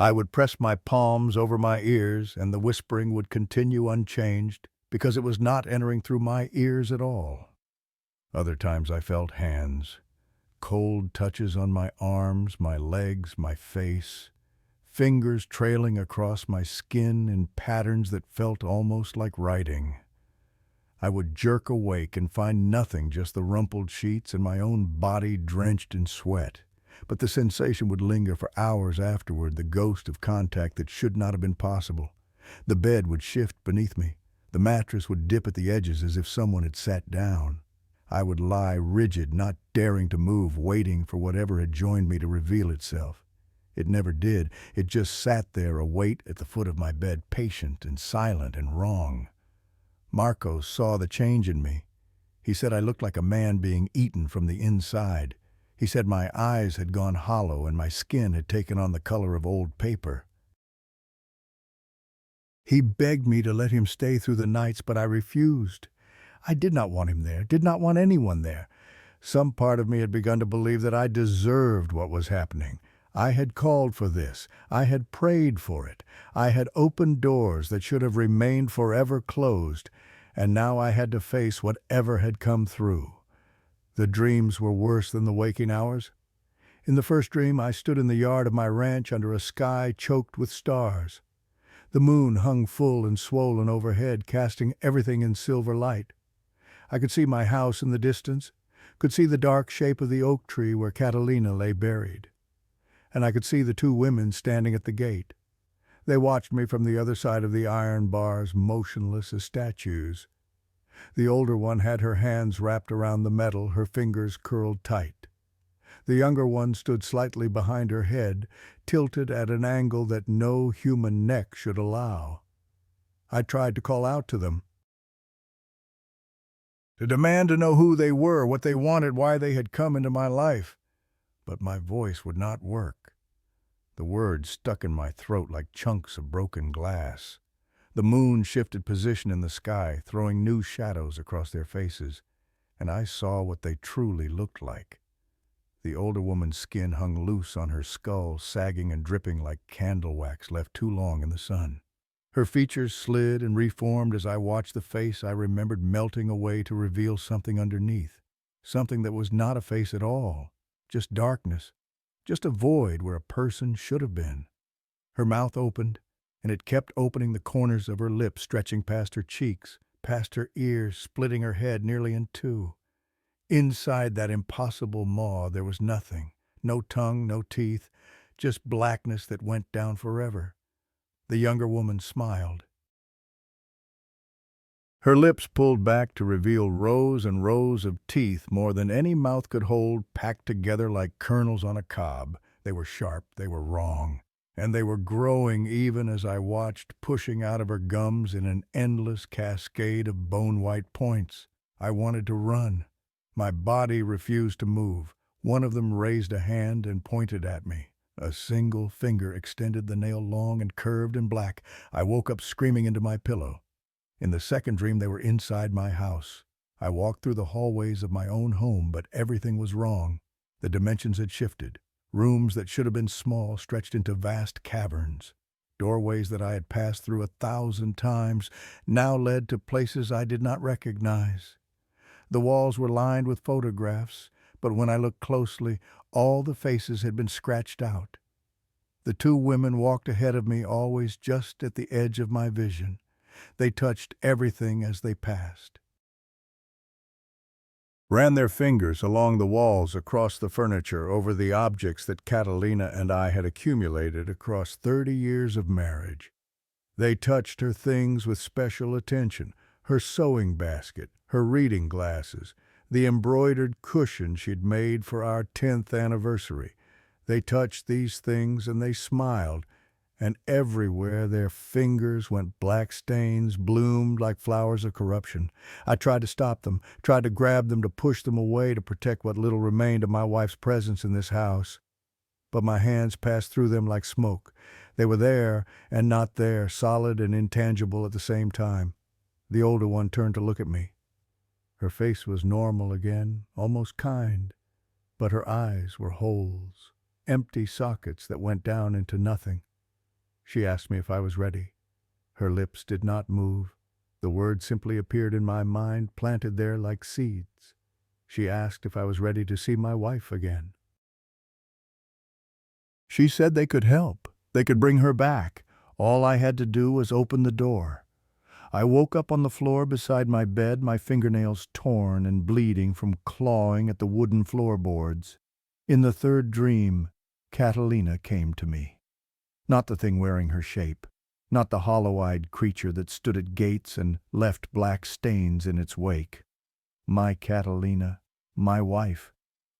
I would press my palms over my ears, and the whispering would continue unchanged, because it was not entering through my ears at all. Other times I felt hands, cold touches on my arms, my legs, my face, fingers trailing across my skin in patterns that felt almost like writing. I would jerk awake and find nothing, just the rumpled sheets and my own body drenched in sweat. But the sensation would linger for hours afterward, the ghost of contact that should not have been possible. The bed would shift beneath me. The mattress would dip at the edges as if someone had sat down. I would lie rigid, not daring to move, waiting for whatever had joined me to reveal itself. It never did. It just sat there, a weight at the foot of my bed, patient and silent and wrong. Marcos saw the change in me. He said I looked like a man being eaten from the inside. He said my eyes had gone hollow and my skin had taken on the color of old paper. He begged me to let him stay through the nights, but I refused. I did not want him there, did not want anyone there. Some part of me had begun to believe that I deserved what was happening. I had called for this. I had prayed for it. I had opened doors that should have remained forever closed, and now I had to face whatever had come through. The dreams were worse than the waking hours. In the first dream, I stood in the yard of my ranch under a sky choked with stars. The moon hung full and swollen overhead, casting everything in silver light. I could see my house in the distance, could see the dark shape of the oak tree where Catalina lay buried. And I could see the two women standing at the gate. They watched me from the other side of the iron bars, motionless as statues. The older one had her hands wrapped around the metal, her fingers curled tight. The younger one stood slightly behind her head, tilted at an angle that no human neck should allow. I tried to call out to them, to demand to know who they were, what they wanted, why they had come into my life. But my voice would not work. The words stuck in my throat like chunks of broken glass. The moon shifted position in the sky, throwing new shadows across their faces, and I saw what they truly looked like. The older woman's skin hung loose on her skull, sagging and dripping like candle wax left too long in the sun. Her features slid and reformed as I watched the face I remembered melting away to reveal something underneath, something that was not a face at all, just darkness, just a void where a person should have been. Her mouth opened, and it kept opening, the corners of her lips stretching past her cheeks, past her ears, splitting her head nearly in two. Inside that impossible maw there was nothing, no tongue, no teeth, just blackness that went down forever. The younger woman smiled. Her lips pulled back to reveal rows and rows of teeth, more than any mouth could hold, packed together like kernels on a cob. They were sharp, they were wrong, and they were growing even as I watched, pushing out of her gums in an endless cascade of bone-white points. I wanted to run. My body refused to move. One of them raised a hand and pointed at me. A single finger extended, the nail long and curved and black. I woke up screaming into my pillow. In the second dream, they were inside my house. I walked through the hallways of my own home, but everything was wrong. The dimensions had shifted. Rooms that should have been small stretched into vast caverns. Doorways that I had passed through 1,000 times now led to places I did not recognize. The walls were lined with photographs, but when I looked closely, all the faces had been scratched out. The two women walked ahead of me, always just at the edge of my vision. They touched everything as they passed. Ran their fingers along the walls, across the furniture, over the objects that Catalina and I had accumulated across 30 years of marriage. They touched her things with special attention, her sewing basket, her reading glasses, the embroidered cushion she'd made for our 10th anniversary. They touched these things and they smiled, and everywhere their fingers went black stains, bloomed like flowers of corruption. I tried to stop them, tried to grab them, to push them away, to protect what little remained of my wife's presence in this house. But my hands passed through them like smoke. They were there and not there, solid and intangible at the same time. The older one turned to look at me. Her face was normal again, almost kind, but her eyes were holes, empty sockets that went down into nothing. She asked me if I was ready. Her lips did not move. The words simply appeared in my mind, planted there like seeds. She asked if I was ready to see my wife again. She said they could help. They could bring her back. All I had to do was open the door. I woke up on the floor beside my bed, my fingernails torn and bleeding from clawing at the wooden floorboards. In the third dream, Catalina came to me. Not the thing wearing her shape, not the hollow-eyed creature that stood at gates and left black stains in its wake. My Catalina, my wife,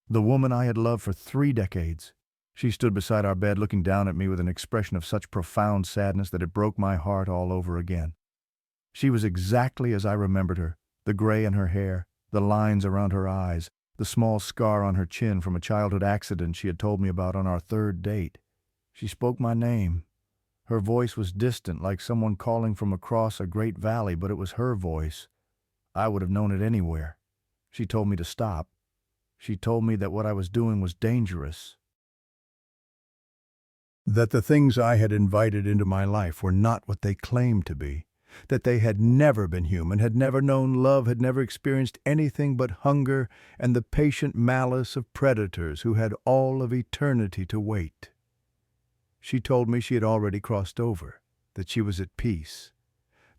the woman I had loved for 3 decades. She stood beside our bed looking down at me with an expression of such profound sadness that it broke my heart all over again. She was exactly as I remembered her, the gray in her hair, the lines around her eyes, the small scar on her chin from a childhood accident she had told me about on our 3rd date. She spoke my name. Her voice was distant, like someone calling from across a great valley, but it was her voice. I would have known it anywhere. She told me to stop. She told me that what I was doing was dangerous. That the things I had invited into my life were not what they claimed to be, that they had never been human, had never known love, had never experienced anything but hunger and the patient malice of predators who had all of eternity to wait. She told me she had already crossed over, that she was at peace,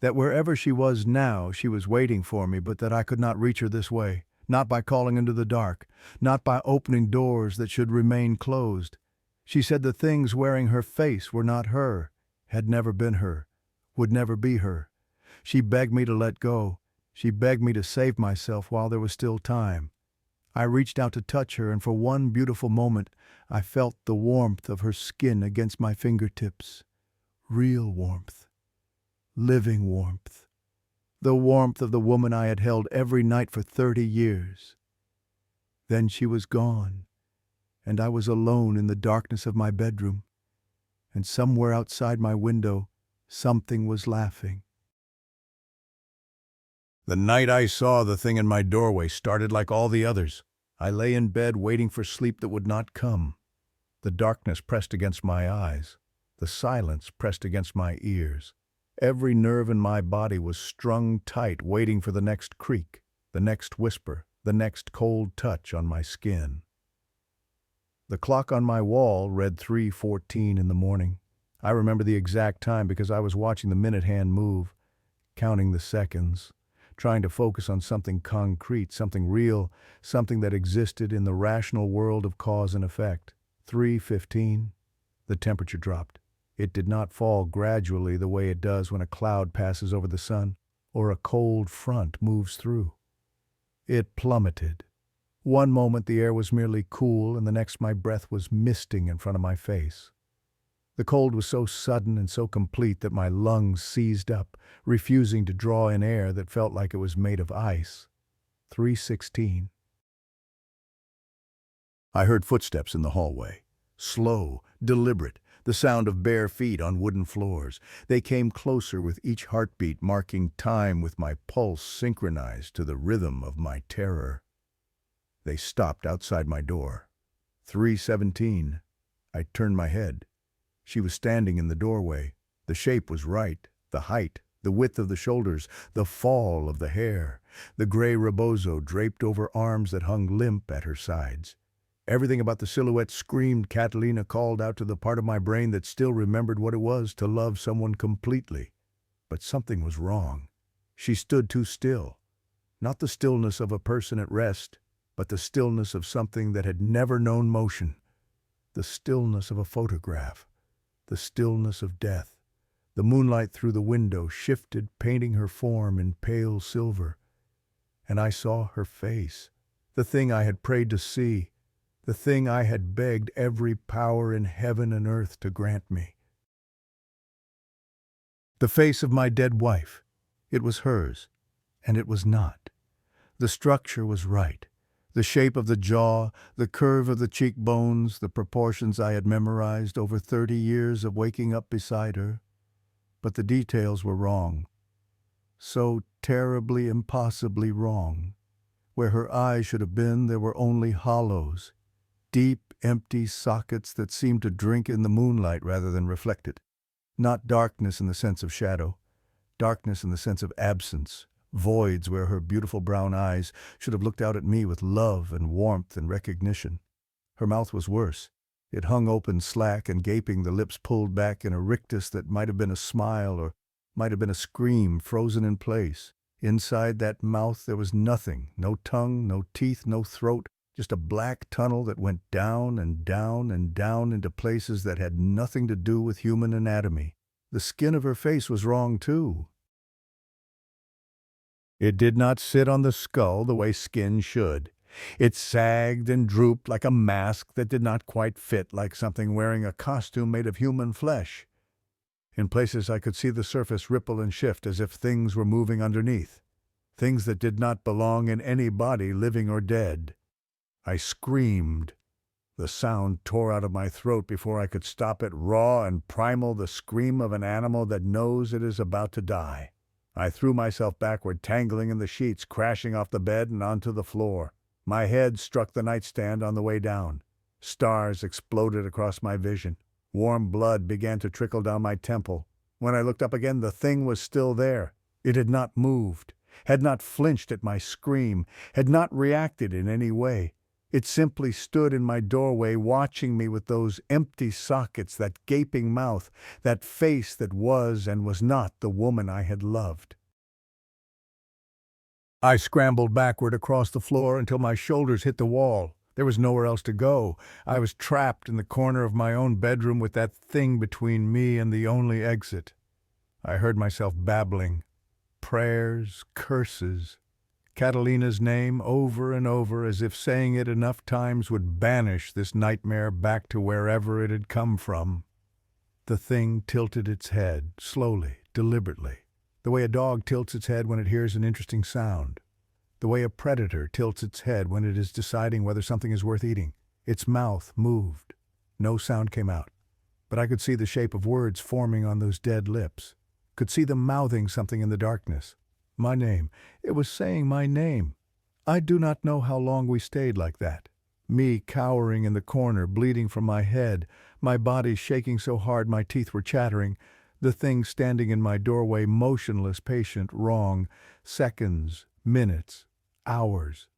that wherever she was now she was waiting for me, but that I could not reach her this way, not by calling into the dark, not by opening doors that should remain closed. She said the things wearing her face were not her, had never been her, would never be her. She begged me to let go. She begged me to save myself while there was still time. I reached out to touch her, and for one beautiful moment I felt the warmth of her skin against my fingertips. Real warmth. Living warmth. The warmth of the woman I had held every night for 30 years. Then she was gone, and I was alone in the darkness of my bedroom, and somewhere outside my window, something was laughing. The night I saw the thing in my doorway started like all the others. I lay in bed waiting for sleep that would not come. The darkness pressed against my eyes. The silence pressed against my ears. Every nerve in my body was strung tight, waiting for the next creak, the next whisper, the next cold touch on my skin. The clock on my wall read 3:14 in the morning. I remember the exact time because I was watching the minute hand move, counting the seconds, trying to focus on something concrete, something real, something that existed in the rational world of cause and effect. 3:15. The temperature dropped. It did not fall gradually the way it does when a cloud passes over the sun or a cold front moves through. It plummeted. One moment the air was merely cool, and the next my breath was misting in front of my face. The cold was so sudden and so complete that my lungs seized up, refusing to draw in air that felt like it was made of ice. 3:16. I heard footsteps in the hallway. Slow, deliberate, the sound of bare feet on wooden floors. They came closer with each heartbeat, marking time with my pulse synchronized to the rhythm of my terror. They stopped outside my door. 3:17. I turned my head. She was standing in the doorway. The shape was right, the height, the width of the shoulders, the fall of the hair, the gray rebozo draped over arms that hung limp at her sides. Everything about the silhouette screamed Catalina, called out to the part of my brain that still remembered what it was to love someone completely. But something was wrong. She stood too still. Not the stillness of a person at rest, but the stillness of something that had never known motion. The stillness of a photograph. The stillness of death. The moonlight through the window shifted, painting her form in pale silver. And I saw her face, the thing I had prayed to see, the thing I had begged every power in heaven and earth to grant me. The face of my dead wife. It was hers, and it was not. The structure was right. The shape of the jaw, the curve of the cheekbones, the proportions I had memorized over 30 years of waking up beside her. But the details were wrong. So terribly, impossibly wrong. Where her eyes should have been, there were only hollows. Deep, empty sockets that seemed to drink in the moonlight rather than reflect it. Not darkness in the sense of shadow. Darkness in the sense of absence. Voids where her beautiful brown eyes should have looked out at me with love and warmth and recognition. Her mouth was worse. It hung open slack and gaping, the lips pulled back in a rictus that might have been a smile or might have been a scream frozen in place. Inside that mouth there was nothing, no tongue, no teeth, no throat, just a black tunnel that went down and down and down into places that had nothing to do with human anatomy. The skin of her face was wrong too. It did not sit on the skull the way skin should. It sagged and drooped like a mask that did not quite fit, like something wearing a costume made of human flesh. In places I could see the surface ripple and shift as if things were moving underneath. Things that did not belong in any body, living or dead. I screamed. The sound tore out of my throat before I could stop it, raw and primal, the scream of an animal that knows it is about to die. I threw myself backward, tangling in the sheets, crashing off the bed and onto the floor. My head struck the nightstand on the way down. Stars exploded across my vision. Warm blood began to trickle down my temple. When I looked up again, the thing was still there. It had not moved, had not flinched at my scream, had not reacted in any way. It simply stood in my doorway watching me with those empty sockets, that gaping mouth, that face that was and was not the woman I had loved. I scrambled backward across the floor until my shoulders hit the wall. There was nowhere else to go. I was trapped in the corner of my own bedroom with that thing between me and the only exit. I heard myself babbling. Prayers, curses, Catalina's name over and over, as if saying it enough times would banish this nightmare back to wherever it had come from. The thing tilted its head, slowly, deliberately, the way a dog tilts its head when it hears an interesting sound, the way a predator tilts its head when it is deciding whether something is worth eating. Its mouth moved. No sound came out, but I could see the shape of words forming on those dead lips, could see them mouthing something in the darkness. My name. It was saying my name. I do not know how long we stayed like that. Me cowering in the corner, bleeding from my head, my body shaking so hard my teeth were chattering, the thing standing in my doorway, motionless, patient, wrong, seconds, minutes, hours.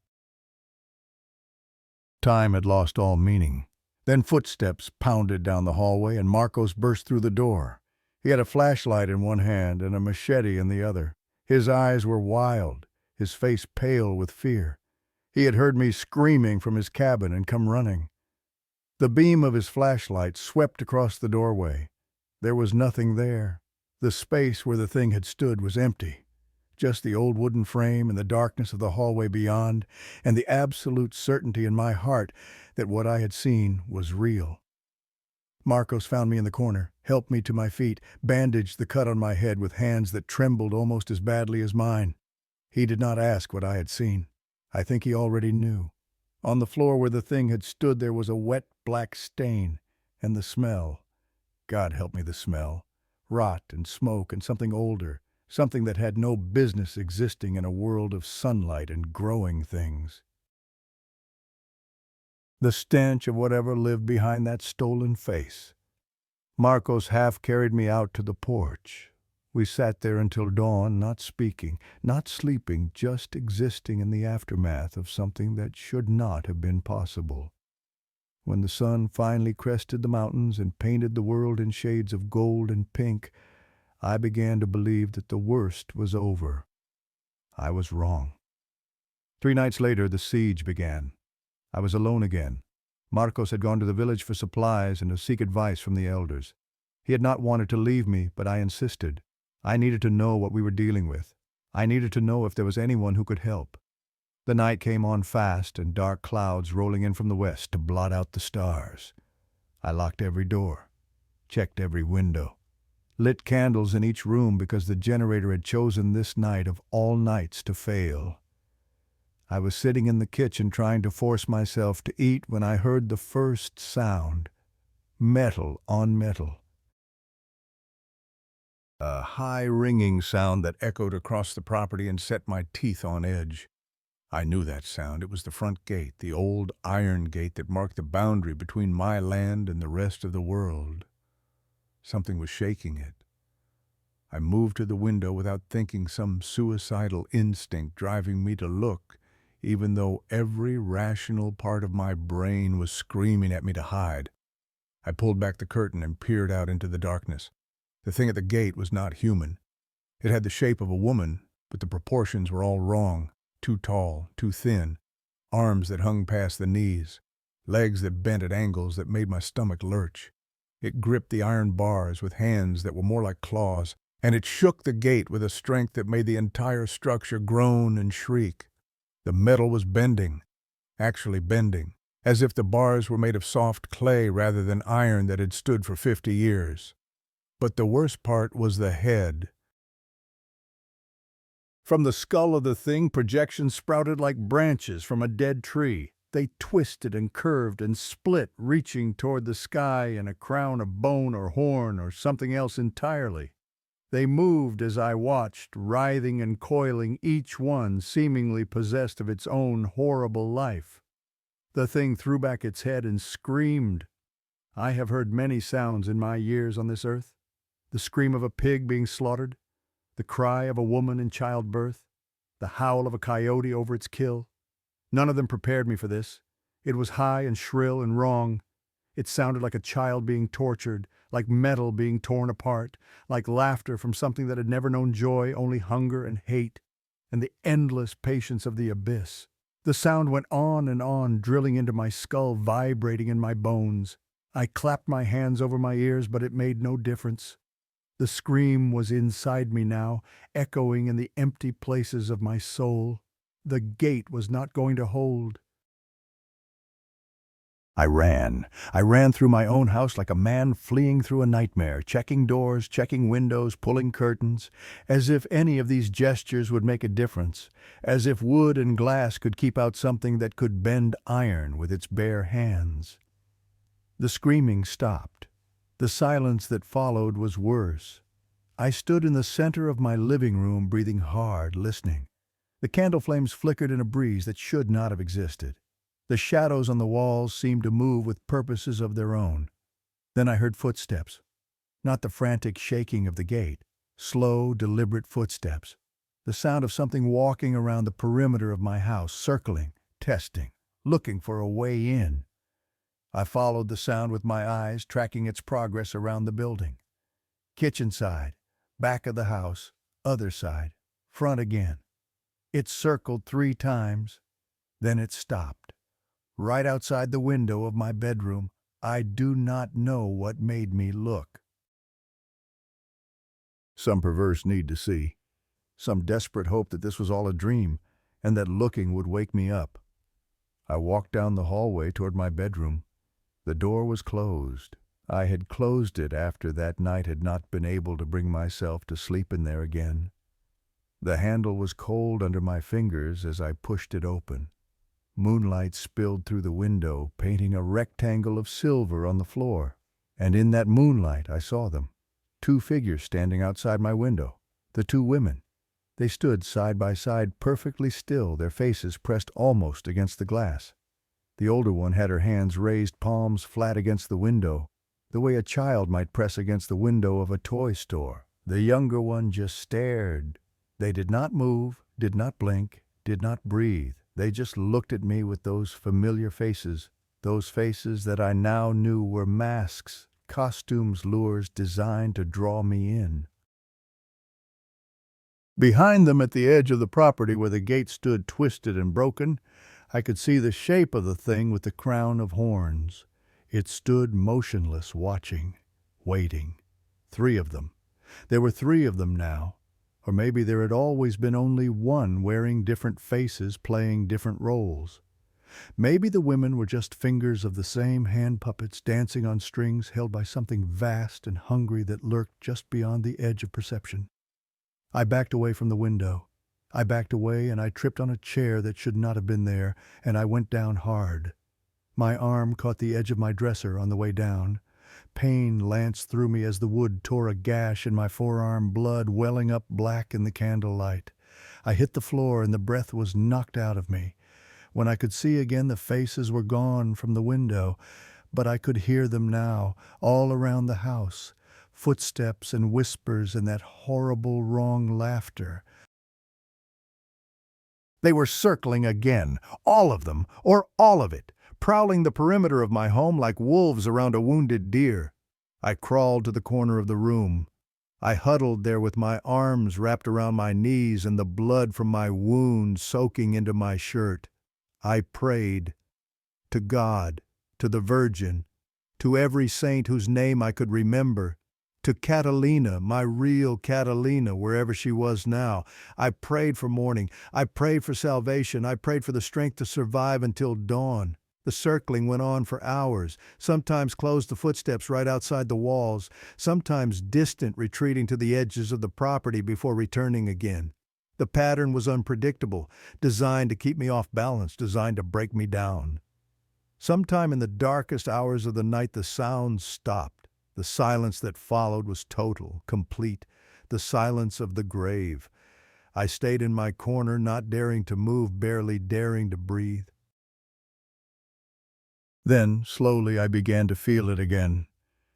Time had lost all meaning. Then footsteps pounded down the hallway and Marcos burst through the door. He had a flashlight in one hand and a machete in the other. His eyes were wild, his face pale with fear. He had heard me screaming from his cabin and come running. The beam of his flashlight swept across the doorway. There was nothing there. The space where the thing had stood was empty. Just the old wooden frame and the darkness of the hallway beyond, and the absolute certainty in my heart that what I had seen was real. Marcos found me in the corner, helped me to my feet, bandaged the cut on my head with hands that trembled almost as badly as mine. He did not ask what I had seen. I think he already knew. On the floor where the thing had stood there was a wet black stain, and the smell. God help me, the smell. Rot and smoke and something older, something that had no business existing in a world of sunlight and growing things. The stench of whatever lived behind that stolen face. Marcos half carried me out to the porch. We sat there until dawn, not speaking, not sleeping, just existing in the aftermath of something that should not have been possible. When the sun finally crested the mountains and painted the world in shades of gold and pink, I began to believe that the worst was over. I was wrong. 3 nights later, the siege began. I was alone again. Marcos had gone to the village for supplies and to seek advice from the elders. He had not wanted to leave me, but I insisted. I needed to know what we were dealing with. I needed to know if there was anyone who could help. The night came on fast, and dark clouds rolling in from the west to blot out the stars. I locked every door, checked every window, lit candles in each room because the generator had chosen this night of all nights to fail. I was sitting in the kitchen trying to force myself to eat when I heard the first sound. Metal on metal. A high ringing sound that echoed across the property and set my teeth on edge. I knew that sound. It was the front gate, the old iron gate that marked the boundary between my land and the rest of the world. Something was shaking it. I moved to the window without thinking, some suicidal instinct driving me to look, even though every rational part of my brain was screaming at me to hide. I pulled back the curtain and peered out into the darkness. The thing at the gate was not human. It had the shape of a woman, but the proportions were all wrong. Too tall, too thin, arms that hung past the knees, legs that bent at angles that made my stomach lurch. It gripped the iron bars with hands that were more like claws, and it shook the gate with a strength that made the entire structure groan and shriek. The metal was bending, actually bending, as if the bars were made of soft clay rather than iron that had stood for 50 years. But the worst part was the head. From the skull of the thing, projections sprouted like branches from a dead tree. They twisted and curved and split, reaching toward the sky in a crown of bone or horn or something else entirely. They moved as I watched, writhing and coiling, each one seemingly possessed of its own horrible life. The thing threw back its head and screamed. I have heard many sounds in my years on this earth. The scream of a pig being slaughtered, the cry of a woman in childbirth, the howl of a coyote over its kill. None of them prepared me for this. It was high and shrill and wrong. It sounded like a child being tortured, like metal being torn apart, like laughter from something that had never known joy, only hunger and hate, and the endless patience of the abyss. The sound went on, drilling into my skull, vibrating in my bones. I clapped my hands over my ears, but it made no difference. The scream was inside me now, echoing in the empty places of my soul. The gate was not going to hold. I ran. I ran through my own house like a man fleeing through a nightmare, checking doors, checking windows, pulling curtains, as if any of these gestures would make a difference, as if wood and glass could keep out something that could bend iron with its bare hands. The screaming stopped. The silence that followed was worse. I stood in the center of my living room, breathing hard, listening. The candle flames flickered in a breeze that should not have existed. The shadows on the walls seemed to move with purposes of their own. Then I heard footsteps. Not the frantic shaking of the gate. Slow, deliberate footsteps. The sound of something walking around the perimeter of my house, circling, testing, looking for a way in. I followed the sound with my eyes, tracking its progress around the building. Kitchen side, back of the house, other side, front again. It circled 3 times, then it stopped. Right outside the window of my bedroom. I do not know what made me look. Some perverse need to see. Some desperate hope that this was all a dream, and that looking would wake me up. I walked down the hallway toward my bedroom. The door was closed. I had closed it after that night had not been able to bring myself to sleep in there again. The handle was cold under my fingers as I pushed it open. Moonlight spilled through the window, painting a rectangle of silver on the floor. And in that moonlight I saw them. 2 figures standing outside my window. The 2 women. They stood side by side, perfectly still, their faces pressed almost against the glass. The older one had her hands raised, palms flat against the window, the way a child might press against the window of a toy store. The younger one just stared. They did not move, did not blink, did not breathe. They just looked at me with those familiar faces, those faces that I now knew were masks, costumes, lures designed to draw me in. Behind them at the edge of the property where the gate stood twisted and broken, I could see the shape of the thing with the crown of horns. It stood motionless, watching, waiting. 3 of them. There were 3 of them now. Or maybe there had always been only one, wearing different faces, playing different roles. Maybe the women were just fingers of the same hand puppets dancing on strings held by something vast and hungry that lurked just beyond the edge of perception. I backed away from the window. I backed away and I tripped on a chair that should not have been there, and I went down hard. My arm caught the edge of my dresser on the way down. Pain lanced through me as the wood tore a gash in my forearm, blood welling up black in the candlelight. I hit the floor and the breath was knocked out of me. When I could see again, the faces were gone from the window, but I could hear them now, all around the house. Footsteps and whispers and that horrible wrong laughter. They were circling again, all of them, or all of it, prowling the perimeter of my home like wolves around a wounded deer. I crawled to the corner of the room. I huddled there with my arms wrapped around my knees and the blood from my wound soaking into my shirt. I prayed to God, to the Virgin, to every saint whose name I could remember, to Catalina, my real Catalina, wherever she was now. I prayed for morning. I prayed for salvation. I prayed for the strength to survive until dawn. The circling went on for hours, sometimes close the footsteps right outside the walls, sometimes distant, retreating to the edges of the property before returning again. The pattern was unpredictable, designed to keep me off balance, designed to break me down. Sometime in the darkest hours of the night, the sounds stopped. The silence that followed was total, complete, the silence of the grave. I stayed in my corner, not daring to move, barely daring to breathe. Then, slowly, I began to feel it again.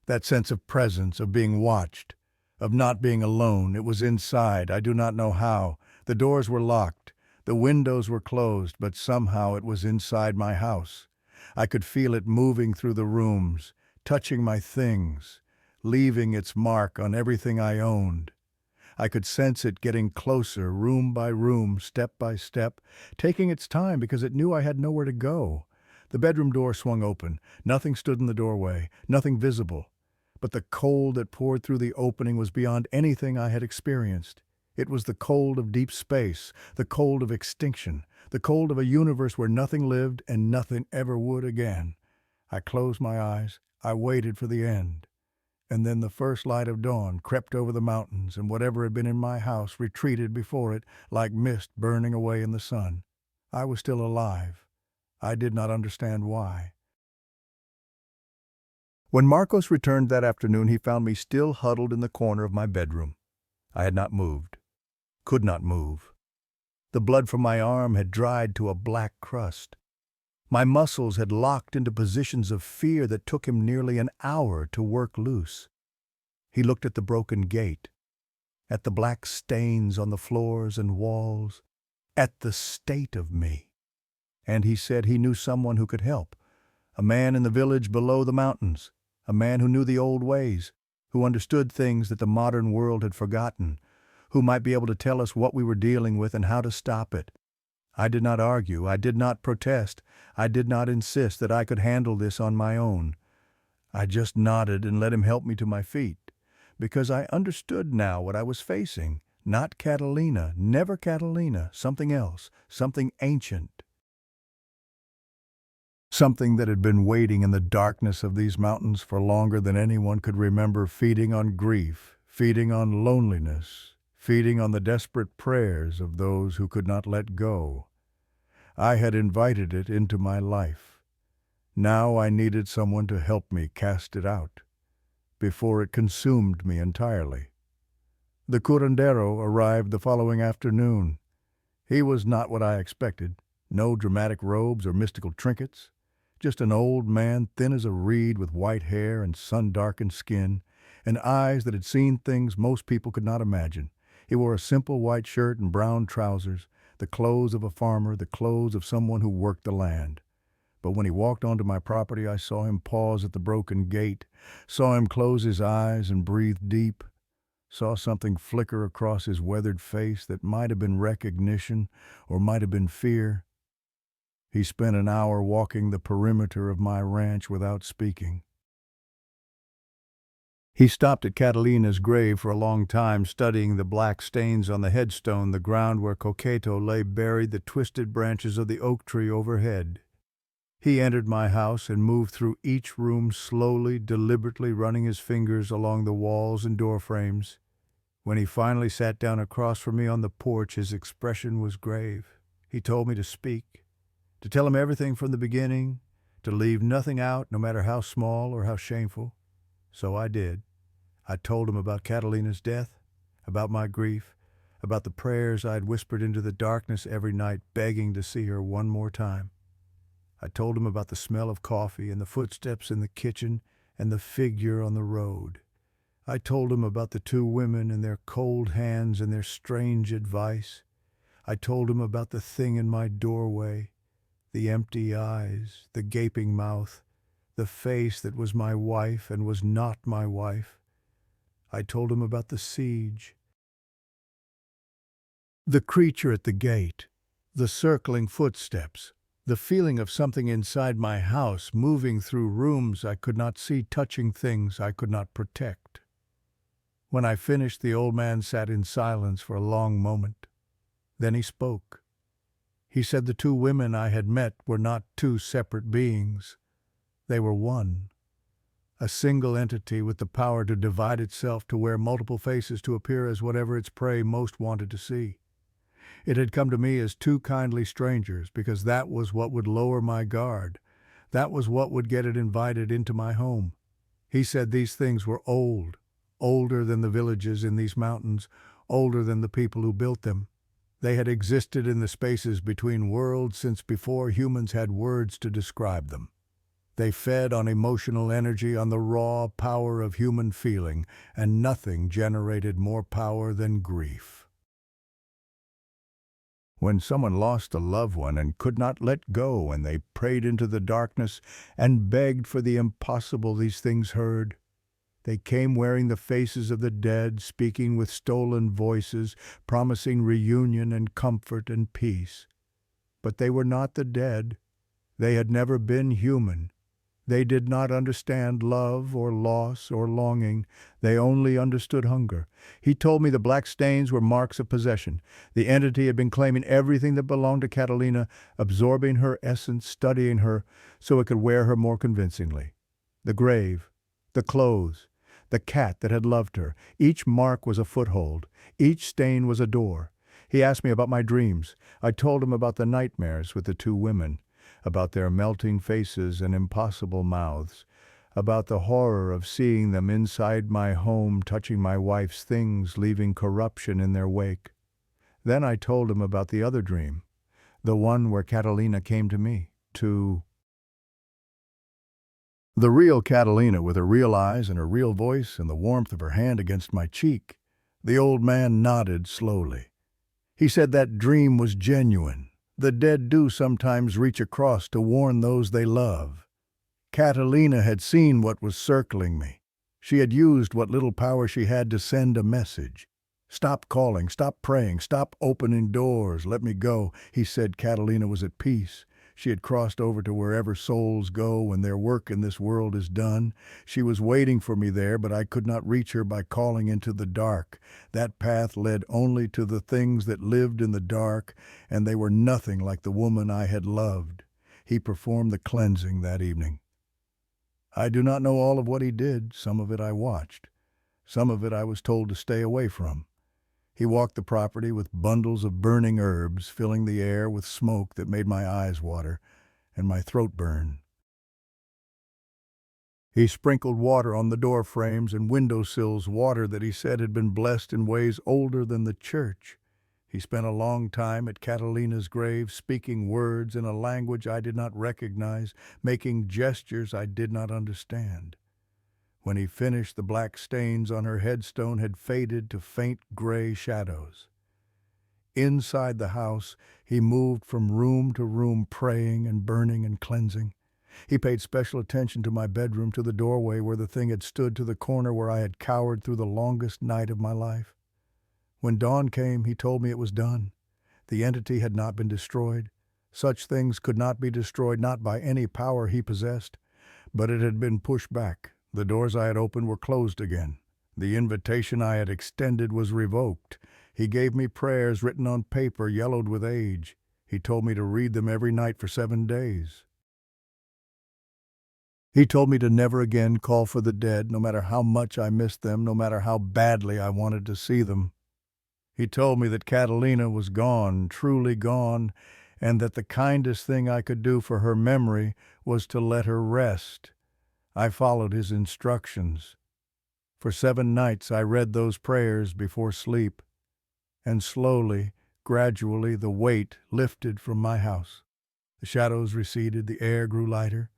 That sense of presence, of being watched, of not being alone. It was inside, I do not know how. The doors were locked, the windows were closed, but somehow it was inside my house. I could feel it moving through the rooms, touching my things, leaving its mark on everything I owned. I could sense it getting closer, room by room, step by step, taking its time because it knew I had nowhere to go. The bedroom door swung open. Nothing stood in the doorway, nothing visible. But the cold that poured through the opening was beyond anything I had experienced. It was the cold of deep space, the cold of extinction, the cold of a universe where nothing lived and nothing ever would again. I closed my eyes. I waited for the end. And then the first light of dawn crept over the mountains, and whatever had been in my house retreated before it like mist burning away in the sun. I was still alive. I did not understand why. When Marcos returned that afternoon, he found me still huddled in the corner of my bedroom. I had not moved, could not move. The blood from my arm had dried to a black crust. My muscles had locked into positions of fear that took him nearly an hour to work loose. He looked at the broken gate, at the black stains on the floors and walls, at the state of me. And he said he knew someone who could help, a man in the village below the mountains, a man who knew the old ways, who understood things that the modern world had forgotten, who might be able to tell us what we were dealing with and how to stop it. I did not argue, I did not protest, I did not insist that I could handle this on my own. I just nodded and let him help me to my feet, because I understood now what I was facing. Not Catalina, never Catalina, something else, something ancient. Something that had been waiting in the darkness of these mountains for longer than anyone could remember, feeding on grief, feeding on loneliness, feeding on the desperate prayers of those who could not let go. I had invited it into my life. Now I needed someone to help me cast it out, before it consumed me entirely. The curandero arrived the following afternoon. He was not what I expected. No dramatic robes or mystical trinkets. Just an old man, thin as a reed, with white hair and sun-darkened skin, and eyes that had seen things most people could not imagine. He wore a simple white shirt and brown trousers, the clothes of a farmer, the clothes of someone who worked the land. But when he walked onto my property, I saw him pause at the broken gate, saw him close his eyes and breathe deep, saw something flicker across his weathered face that might have been recognition or might have been fear. He spent an hour walking the perimeter of my ranch without speaking. He stopped at Catalina's grave for a long time, studying the black stains on the headstone, the ground where Coqueto lay buried, the twisted branches of the oak tree overhead. He entered my house and moved through each room slowly, deliberately, running his fingers along the walls and door frames. When he finally sat down across from me on the porch, his expression was grave. He told me to speak, to tell him everything from the beginning, to leave nothing out, no matter how small or how shameful. So I did. I told him about Catalina's death, about my grief, about the prayers I'd whispered into the darkness every night, begging to see her one more time. I told him about the smell of coffee and the footsteps in the kitchen and the figure on the road. I told him about the two women and their cold hands and their strange advice. I told him about the thing in my doorway, the empty eyes, the gaping mouth, the face that was my wife and was not my wife. I told him about the siege, the creature at the gate, the circling footsteps, the feeling of something inside my house moving through rooms I could not see, touching things I could not protect. When I finished, the old man sat in silence for a long moment. Then he spoke. He said the two women I had met were not two separate beings. They were one, a single entity with the power to divide itself, to wear multiple faces, to appear as whatever its prey most wanted to see. It had come to me as two kindly strangers, because that was what would lower my guard. That was what would get it invited into my home. He said these things were old, older than the villages in these mountains, older than the people who built them. They had existed in the spaces between worlds since before humans had words to describe them. They fed on emotional energy, on the raw power of human feeling, and nothing generated more power than grief. When someone lost a loved one and could not let go, and they prayed into the darkness and begged for the impossible, these things heard. They came wearing the faces of the dead, speaking with stolen voices, promising reunion and comfort and peace. But they were not the dead. They had never been human. They did not understand love or loss or longing. They only understood hunger. He told me the black stains were marks of possession. The entity had been claiming everything that belonged to Catalina, absorbing her essence, studying her, so it could wear her more convincingly. The grave, the clothes, the cat that had loved her. Each mark was a foothold. Each stain was a door. He asked me about my dreams. I told him about the nightmares with the two women, about their melting faces and impossible mouths, about the horror of seeing them inside my home, touching my wife's things, leaving corruption in their wake. Then I told him about the other dream, the one where Catalina came to me, the real Catalina, with her real eyes and her real voice and the warmth of her hand against my cheek. The old man nodded slowly. He said that dream was genuine. The dead do sometimes reach across to warn those they love. Catalina had seen what was circling me. She had used what little power she had to send a message. "Stop calling, stop praying, stop opening doors, let me go." He said Catalina was at peace. She had crossed over to wherever souls go when their work in this world is done. She was waiting for me there, but I could not reach her by calling into the dark. That path led only to the things that lived in the dark, and they were nothing like the woman I had loved. He performed the cleansing that evening. I do not know all of what he did. Some of it I watched. Some of it I was told to stay away from. He walked the property with bundles of burning herbs, filling the air with smoke that made my eyes water and my throat burn. He sprinkled water on the door frames and window sills, water that he said had been blessed in ways older than the church. He spent a long time at Catalina's grave, speaking words in a language I did not recognize, making gestures I did not understand. When he finished, the black stains on her headstone had faded to faint gray shadows. Inside the house, he moved from room to room, praying and burning and cleansing. He paid special attention to my bedroom, to the doorway where the thing had stood, to the corner where I had cowered through the longest night of my life. When dawn came, he told me it was done. The entity had not been destroyed. Such things could not be destroyed, not by any power he possessed, but it had been pushed back. The doors I had opened were closed again. The invitation I had extended was revoked. He gave me prayers written on paper, yellowed with age. He told me to read them every night for 7 days. He told me to never again call for the dead, no matter how much I missed them, no matter how badly I wanted to see them. He told me that Catalina was gone, truly gone, and that the kindest thing I could do for her memory was to let her rest. I followed his instructions. For 7 nights I read those prayers before sleep, and slowly, gradually, the weight lifted from my house. The shadows receded, the air grew lighter.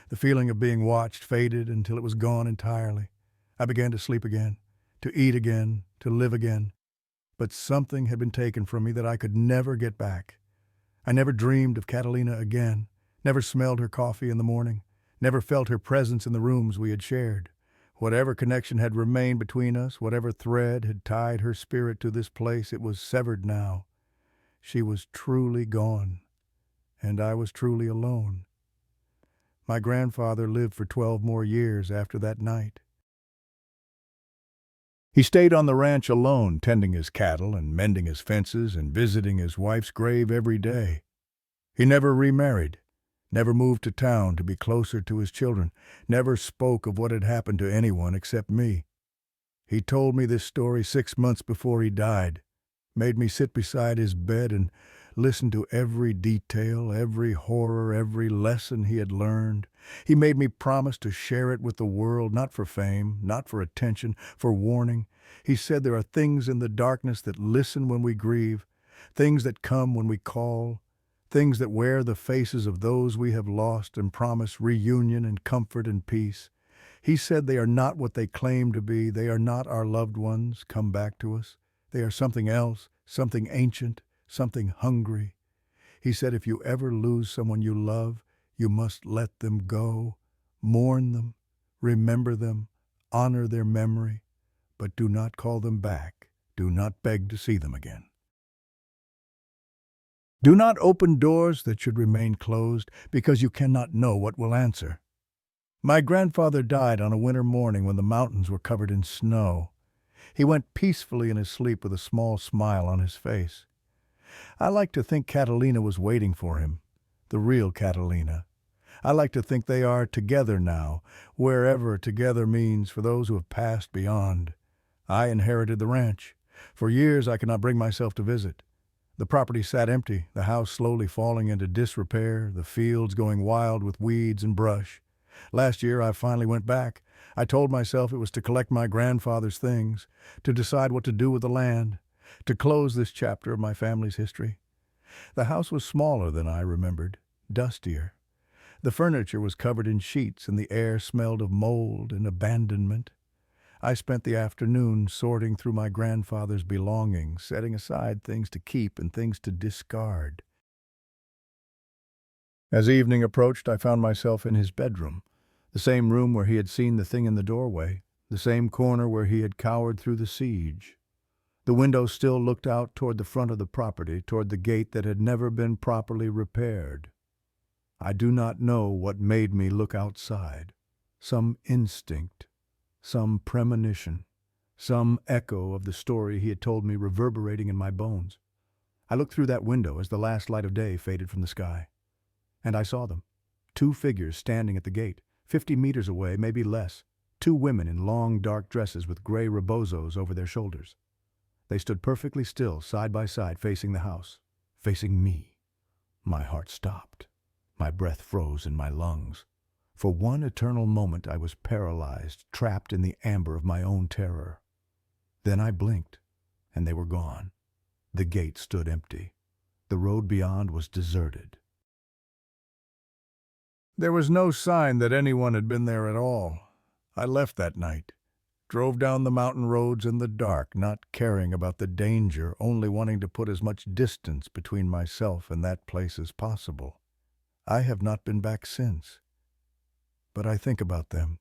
The feeling of being watched faded until it was gone entirely. I began to sleep again, to eat again, to live again. But something had been taken from me that I could never get back. I never dreamed of Catalina again, never smelled her coffee in the morning, never felt her presence in the rooms we had shared. Whatever connection had remained between us, whatever thread had tied her spirit to this place, it was severed now. She was truly gone, and I was truly alone. My grandfather lived for 12 more years after that night. He stayed on the ranch alone, tending his cattle and mending his fences and visiting his wife's grave every day. He never remarried, never moved to town to be closer to his children, never spoke of what had happened to anyone except me. He told me this story 6 months before he died, made me sit beside his bed and listen to every detail, every horror, every lesson he had learned. He made me promise to share it with the world, not for fame, not for attention, for warning. He said there are things in the darkness that listen when we grieve, things that come when we call, things that wear the faces of those we have lost and promise reunion and comfort and peace. He said they are not what they claim to be. They are not our loved ones come back to us. They are something else, something ancient, something hungry. He said if you ever lose someone you love, you must let them go, mourn them, remember them, honor their memory, but do not call them back. Do not beg to see them again. Do not open doors that should remain closed, because you cannot know what will answer. My grandfather died on a winter morning when the mountains were covered in snow. He went peacefully in his sleep with a small smile on his face. I like to think Catalina was waiting for him, the real Catalina. I like to think they are together now, wherever together means for those who have passed beyond. I inherited the ranch. For years I could not bring myself to visit. The property sat empty, the house slowly falling into disrepair, the fields going wild with weeds and brush. Last year I finally went back. I told myself it was to collect my grandfather's things, to decide what to do with the land, to close this chapter of my family's history. The house was smaller than I remembered, dustier. The furniture was covered in sheets and the air smelled of mold and abandonment. I spent the afternoon sorting through my grandfather's belongings, setting aside things to keep and things to discard. As evening approached, I found myself in his bedroom, the same room where he had seen the thing in the doorway, the same corner where he had cowered through the siege. The window still looked out toward the front of the property, toward the gate that had never been properly repaired. I do not know what made me look outside. Some instinct, some premonition, some echo of the story he had told me reverberating in my bones. I looked through that window as the last light of day faded from the sky. And I saw them. 2 figures standing at the gate, 50 meters away, maybe less. 2 women in long, dark dresses with gray rebozos over their shoulders. They stood perfectly still, side by side, facing the house, facing me. My heart stopped. My breath froze in my lungs. For one eternal moment I was paralyzed, trapped in the amber of my own terror. Then I blinked, and they were gone. The gate stood empty. The road beyond was deserted. There was no sign that anyone had been there at all. I left that night, drove down the mountain roads in the dark, not caring about the danger, only wanting to put as much distance between myself and that place as possible. I have not been back since. But I think about them.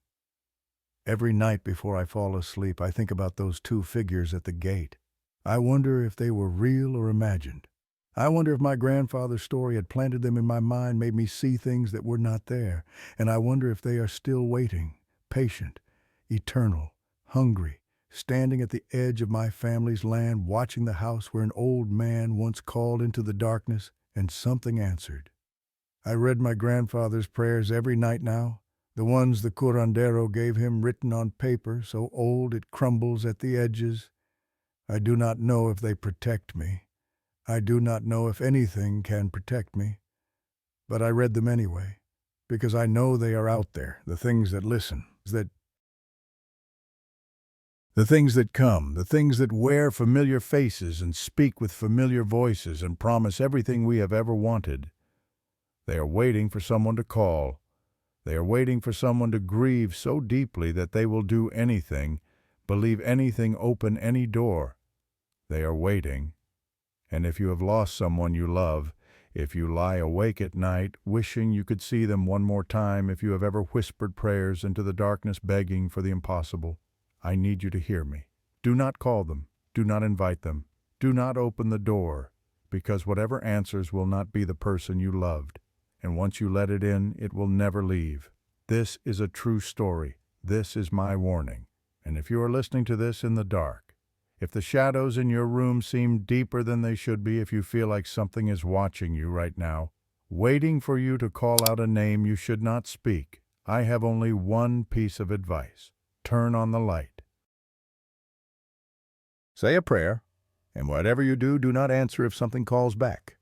Every night before I fall asleep, I think about those 2 figures at the gate. I wonder if they were real or imagined. I wonder if my grandfather's story had planted them in my mind, made me see things that were not there. And I wonder if they are still waiting, patient, eternal, hungry, standing at the edge of my family's land, watching the house where an old man once called into the darkness and something answered. I read my grandfather's prayers every night now, the ones the curandero gave him written on paper, so old it crumbles at the edges. I do not know if they protect me. I do not know if anything can protect me. But I read them anyway, because I know they are out there, the things that listen, the things that come, the things that wear familiar faces and speak with familiar voices and promise everything we have ever wanted. They are waiting for someone to call. They are waiting for someone to grieve so deeply that they will do anything, believe anything, open any door. They are waiting. And if you have lost someone you love, if you lie awake at night wishing you could see them one more time, if you have ever whispered prayers into the darkness begging for the impossible, I need you to hear me. Do not call them. Do not invite them. Do not open the door, because whatever answers will not be the person you loved. And once you let it in, it will never leave. This is a true story. This is my warning. And if you are listening to this in the dark, if the shadows in your room seem deeper than they should be, if you feel like something is watching you right now, waiting for you to call out a name you should not speak, I have only one piece of advice. Turn on the light. Say a prayer, and whatever you do, do not answer if something calls back.